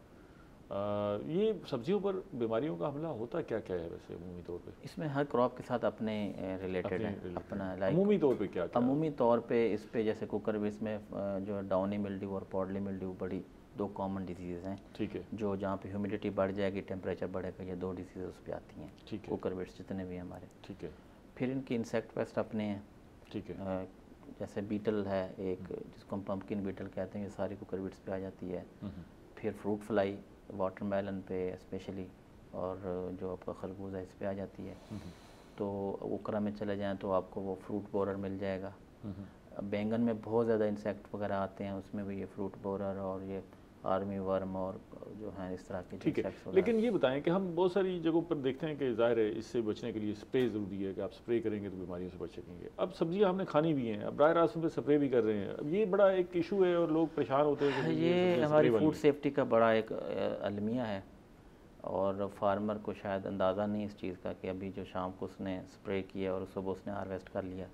A: ये सब्जियों पर बीमारियों का हमला होता क्या क्या है वैसे अमूमी तौर पे?
C: इसमें हर क्रॉप के साथ अपने रिलेटेड है अपना, लाइक
A: अमूमी तौर पे क्या क्या?
C: अमूमी तौर पे इस पे जैसे कुकर बेस में जो डाउनी मिल्ड्यू और पॉडली मिल्ड्यू बड़ी दो कॉमन डिजीज़ हैं।
A: ठीक है।
C: जो जहाँ पे ह्यूमिडिटी बढ़ जाएगी, टेम्परेचर बढ़ेगा, ये दो डिजीज़ उस पर आती हैं।
A: ठीक है।
C: कुकर बेट्स जितने भी हैं हमारे।
A: ठीक है।
C: फिर इनके इंसेक्ट पेस्ट अपने हैं।
A: ठीक है।
C: जैसे बीटल है एक, जिसको हम पंपकिन बीटल कहते हैं, ये सारी कुकर बीट्स पे आ जाती है। फिर फ्रूट फ्लाई वाटरमेलन पे स्पेशली, और जो आपका खरबूजा इस पे आ जाती है। तो ओकरा में चले जाएं तो आपको वो फ्रूट बोरर मिल जाएगा। बैंगन में बहुत ज़्यादा इंसेक्ट वगैरह आते हैं, उसमें भी ये फ्रूट बोरर और ये आर्मी वर्म और जो है इस तरह के।
A: ठीक है। लेकिन ये बताएं कि हम बहुत सारी जगहों पर देखते हैं कि ज़ाहिर है इससे बचने के लिए स्प्रे ज़रूरी है कि आप स्प्रे करेंगे तो बीमारियों से बच सकेंगे। अब सब्जियां हमने खानी भी हैं, अब बराह रास्त पे स्प्रे भी कर रहे हैं, अब ये बड़ा एक इशू है और लोग परेशान होते हैं।
C: ये हमारी फूड सेफ्टी का बड़ा एक अलमिया है, और फार्मर को शायद अंदाज़ा नहीं इस चीज़ का कि अभी जो शाम को उसने स्प्रे किया और सुबह उसने हार्वेस्ट कर लिया,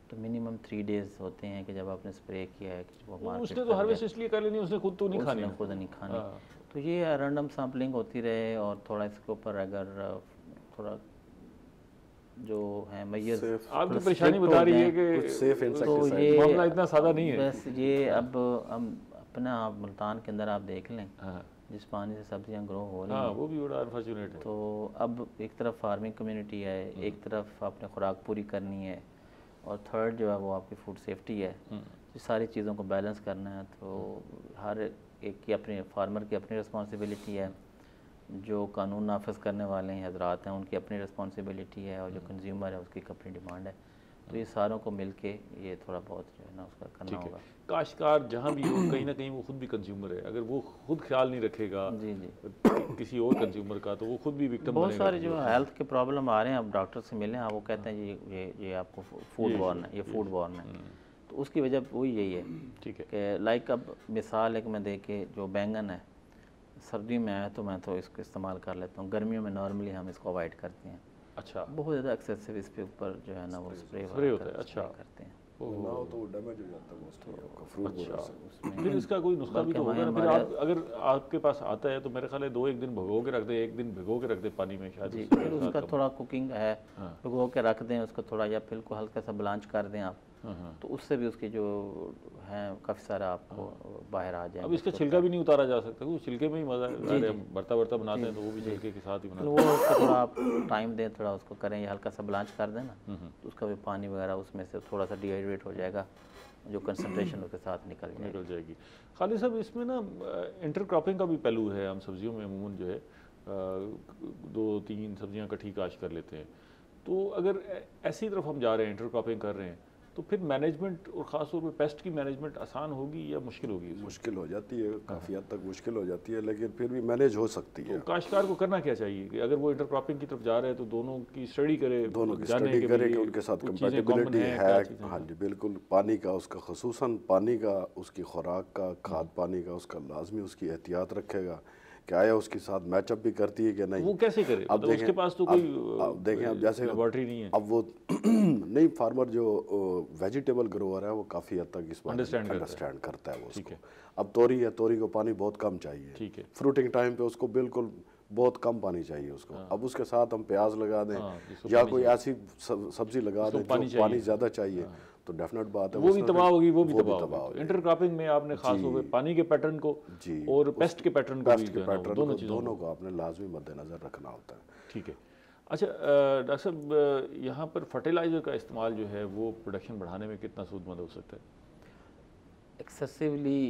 C: तो मिनिमम 3 डेज़ होते हैं कि जब आपने स्प्रे किया है कि वो मार्केट
A: उसने तो हार्वेस्ट इसलिए कर लेनी, उसने खुद तो नहीं खानी,
C: खुद नहीं खानी। तो ये रैंडम सैम्पलिंग होती रहे, और थोड़ा इसके ऊपर अगर थोड़ा जो है मैयर्स
A: आपकी परेशानी बता रही है कि
B: सेफ
C: तो ये
A: मामला इतना सादा नहीं है।
C: बस ये अब हम अपना मुल्तान के अंदर आप देख लें, जिस पानी से सब्जियां ग्रो हो रही हैं,
A: वो भी बड़ा अनफॉर्चुनेट है।
C: तो अब एक तरफ फार्मिंग कम्युनिटी है, एक तरफ आपने खुराक पूरी करनी है, और थर्ड जो है वो आपकी फूड सेफ्टी है। ये सारी चीज़ों को बैलेंस करना है, तो हर एक की अपनी, फार्मर की अपनी रिस्पॉन्सिबिलिटी है, जो कानून नाफिज करने वाले हैं हजरात हैं उनकी अपनी रिस्पॉन्सिबिलिटी है, और जो कंज्यूमर है उसकी अपनी डिमांड है। तो ये सारों को मिल के ये थोड़ा बहुत जो है ना उसका करना होगा।
A: काश्तकार जहाँ भी हो, कहीं ना कहीं वो खुद भी कंज्यूमर है, अगर वो खुद ख्याल नहीं रखेगा
C: जी जी
A: किसी और कंज्यूमर का, तो वो खुद भी विक्टिम
C: बहुत सारे जो हेल्थ के प्रॉब्लम आ रहे हैं, अब डॉक्टर से मिले हैं, वो कहते हैं ये आपको फूड बॉर्न है, ये फूड बॉर्न है। तो उसकी वजह वही यही है।
A: ठीक है
C: कि लाइक अब मिसाल एक मैं देखे, जो बैंगन है सर्दी में आया तो मैं तो इसको इस्तेमाल कर लेता हूँ, गर्मियों में नॉर्मली हम इसको अवॉइड करते हैं।
A: अच्छा,
C: बहुत ज़्यादा एक्सेसिव इसके ऊपर जो है ना वो स्प्रे
A: होता है। अच्छा,
C: करते हैं
B: ना हो तो डैमेज हो जाता है मोस्टली आपका फ्रूट बोरर से।
A: फिर इसका कोई नुस्खा भी तो होगा ना। फिर आप अगर आपके पास आता है तो मेरे ख्याल है 2-1 दिन भिगो के रख दें, 1 दिन भिगो के रख दें पानी में, शायद
C: जी। फिर उसका थोड़ा कुकिंग है, भिगो के रख दें उसको थोड़ा, या फिर को हल्का सा ब्लांच कर दें आप, तो उससे भी उसकी जो है काफ़ी सारा आपको बाहर आ जाए।
A: अब इसका छिलका भी नहीं उतारा जा सकता, वो छिलके में ही मज़ा है। बर्ता बनाते हैं तो वो भी छिलके के साथ ही बनाते हैं।
C: वो उसको थोड़ा आप टाइम दें, थोड़ा उसको करें, या हल्का सा ब्लांच कर दें ना, तो उसका भी पानी वगैरह उसमें से थोड़ा सा डिहाइड्रेट हो जाएगा, जो कंसंट्रेशन उसके साथ निकल
A: जाएगी। खालिद साहब, इसमें ना इंटरक्रॉपिंग का भी पहलू है। हम सब्जियों में अमूमन जो है 2-3 सब्जियां इकट्ठी काश्त कर लेते हैं, तो अगर ऐसी तरफ हम जा रहे हैं, इंटरक्रॉपिंग कर रहे हैं, तो फिर मैनेजमेंट और ख़ास तौर पे पेस्ट की मैनेजमेंट आसान होगी या मुश्किल होगी?
B: मुश्किल हो जाती है, काफ़ी हद तक मुश्किल हो जाती है, लेकिन फिर भी मैनेज हो सकती है।
A: तो काश्तकार को करना क्या चाहिए कि अगर वो इंटरक्रॉपिंग की तरफ जा रहे हैं तो दोनों की स्टडी करे,
B: दोनों की स्टडी करे कि उनके साथ कंपैटिबिलिटी है। हाँ जी बिल्कुल। पानी का उसका, खसूसन पानी का, उसकी खुराक का, खाद पानी का उसका लाजमी उसकी एहतियात रखेगा। कि आया उसके साथ मैचअप भी करती है कि नहीं।
A: वो कैसे करे?
B: अब
A: मतलब उसके पास तो कोई
B: अब देखें, अब जैसे
A: लेबॉर्ट्री नहीं है।
B: अब वो नहीं, फार्मर जो वेजिटेबल ग्रोअर है वो काफ़ी हद तक इस बात अंडरस्टैंड करता है वो उसको। अब तोरी है, तोरी को पानी बहुत कम चाहिए,
A: ठीक है,
B: फ्रूटिंग टाइम पे उसको बिल्कुल बहुत कम पानी चाहिए उसको। अब उसके साथ हम प्याज लगा दें या कोई ऐसी सब्जी लगा दें जो पानी ज़्यादा चाहिए, तो डेफिनेट बात है
A: वो भी तबाह होगी, वो भी तबाह
B: होगी।
A: इंटरक्रॉपिंग में आपने खास तौर पे पानी के पैटर्न को और पेस्ट के पैटर्न को
B: दोनों को आपने लाजमी मद्देनजर रखना होता है।
A: ठीक है। अच्छा डॉक्टर साहब, यहाँ पर फर्टिलाइज़र का इस्तेमाल जो है वो प्रोडक्शन बढ़ाने में कितना सूदमंद हो सकता है?
C: एक्सेसिवली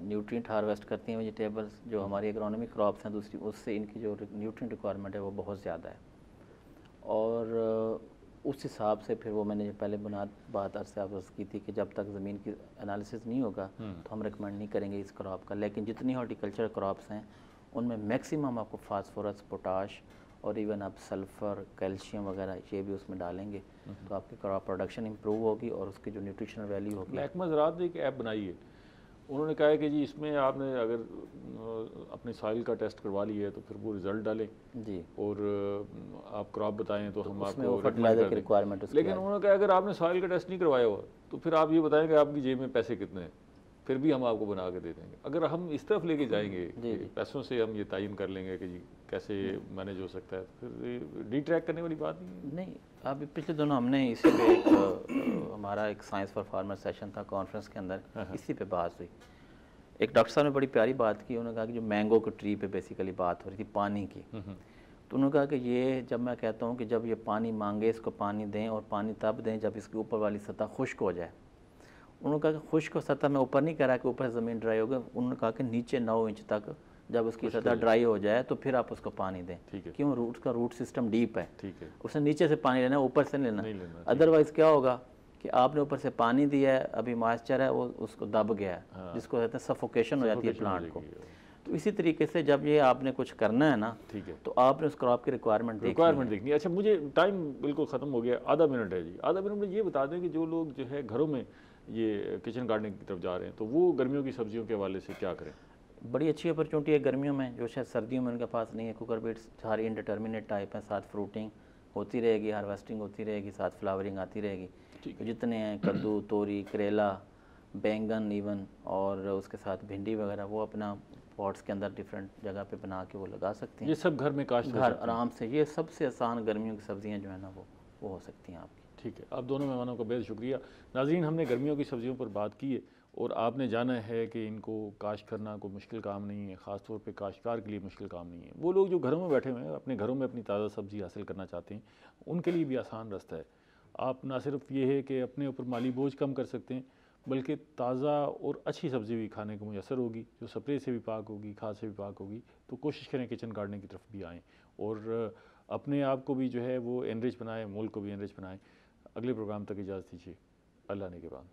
C: न्यूट्रिएंट हार्वेस्ट करती हैं वेजिटेबल्स, जो हमारी एग्रोनॉमिक क्रॉप्स हैं दूसरी, उससे इनकी जो न्यूट्रिएंट रिक्वायरमेंट है वो बहुत ज़्यादा है। और उस हिसाब से फिर वो मैंने जो पहले बात आपसे अर्ज़ की थी कि जब तक ज़मीन की एनालिसिस नहीं होगा तो हम रिकमेंड नहीं करेंगे इस क्रॉप का। लेकिन जितनी हॉर्टिकल्चर क्रॉप्स हैं उनमें मैक्सिमम आपको फास्फोरस, पोटाश और इवन आप सल्फ़र, कैल्शियम वगैरह ये भी उसमें डालेंगे तो आपकी क्रॉप प्रोडक्शन इंप्रूव होगी और उसकी जो न्यूट्रिशनल वैल्यू होगी।
A: महकमा ज़राअत ने एक ऐप बनाई है, उन्होंने कहा है कि जी इसमें आपने अगर अपनी सॉइल का टेस्ट करवा लिया है तो फिर वो रिज़ल्ट डालें
C: जी,
A: और आप क्रॉप बताएं तो हम आपको
C: फर्टिलाइजर की रिक्वायरमेंट।
A: लेकिन उन्होंने कहा अगर आपने सॉइल का टेस्ट नहीं करवाया हुआ तो फिर आप ये बताएं कि आपकी जेब में पैसे कितने हैं, फिर भी हम आपको बना के दे देंगे। अगर हम इस तरफ लेके जाएंगे पैसों से हम ये तयन कर लेंगे कि जी कैसे मैनेज हो सकता है, तो फिर डी-ट्रैक करने वाली बात नहीं।
C: अभी पिछले दिनों हमने इसी पे हमारा एक साइंस फॉर फार्मर सेशन था कॉन्फ्रेंस के अंदर, इसी पे बात हुई। एक डॉक्टर साहब ने बड़ी प्यारी बात की, उन्होंने कहा कि जो मैंगो के ट्री पे बेसिकली बात हो रही थी पानी की, तो उन्होंने कहा कि ये जब मैं कहता हूँ कि जब ये पानी मांगे इसको पानी दें, और पानी तब दें जब इसके ऊपर वाली सतह खुश्क हो जाए। उन्होंने कहा कि खुश्क सतह में ऊपर नहीं कह रहा कि ऊपर ज़मीन ड्राई हो गई, उन्होंने कहा कि नीचे 9 इंच तक जब उसकी सतह ड्राई हो जाए तो फिर आप उसको पानी दें। क्यों? रूट का रूट सिस्टम डीप है, उसने नीचे से पानी लेना, ऊपर से नहीं लेना। अदरवाइज़ क्या होगा कि आपने ऊपर से पानी दिया है, अभी मॉइस्चर है वो उसको दब गया है, जिसको कहते हैं सफोकेशन हो जाती है प्लांट को। तो इसी तरीके से जब ये आपने कुछ करना है ना, ठीक है, तो आपने उस क्रॉप की रिक्वायरमेंट देखनी है।
A: अच्छा, मुझे टाइम बिल्कुल ख़त्म हो गया, आधा मिनट है जी। आधा मिनट में ये बता दें कि जो लोग जो है घरों में ये किचन गार्डनिंग की तरफ जा रहे हैं तो वो गर्मियों की सब्जियों के हवाले से क्या करें?
C: बड़ी अच्छी अपॉर्चुनिटी है गर्मियों में, जो शायद सर्दियों में उनके पास नहीं है। कुकर बीट्स सारी इंडिटर्मिनेट टाइप है, साथ फ्रूटिंग होती रहेगी, हार्वेस्टिंग होती रहेगी, साथ फ्लावरिंग आती रहेगी। तो जितने हैं कद्दू, तोरी, करेला, बैंगन इवन, और उसके साथ भिंडी वगैरह, वो अपना पॉट्स के अंदर डिफरेंट जगह पे बना के वो लगा सकते हैं।
A: ये सब घर में काश्त
C: घर आराम से, ये सबसे आसान गर्मियों की सब्जियां जो है ना वो हो सकती हैं आपकी।
A: ठीक है, आप दोनों मेहमानों का बेहद शुक्रिया। नाज़रीन, हमने गर्मियों की सब्जियों पर बात की है और आपने जाना है कि इनको काश्त करना कोई मुश्किल काम नहीं है, ख़ास तौर पे काश्तकार के लिए मुश्किल काम नहीं है। वो लोग जो घरों में बैठे हुए हैं, अपने घरों में अपनी ताज़ा सब्ज़ी हासिल करना चाहते हैं, उनके लिए भी आसान रास्ता है। आप ना सिर्फ ये है कि अपने ऊपर माली बोझ कम कर सकते हैं, बल्कि ताज़ा और अच्छी सब्ज़ी भी खाने को मुयसर होगी, जो स्प्रे से भी पाक होगी, खाद से भी पाक होगी। तो कोशिश करें किचन गार्डनिंग की तरफ भी आएँ और अपने आप को भी जो है वो एनरिच बनाएं, मुल्क को भी एनरिच बनाएं। अगले प्रोग्राम तक इजाज़त दीजिए। अल्लाह ने के बाद।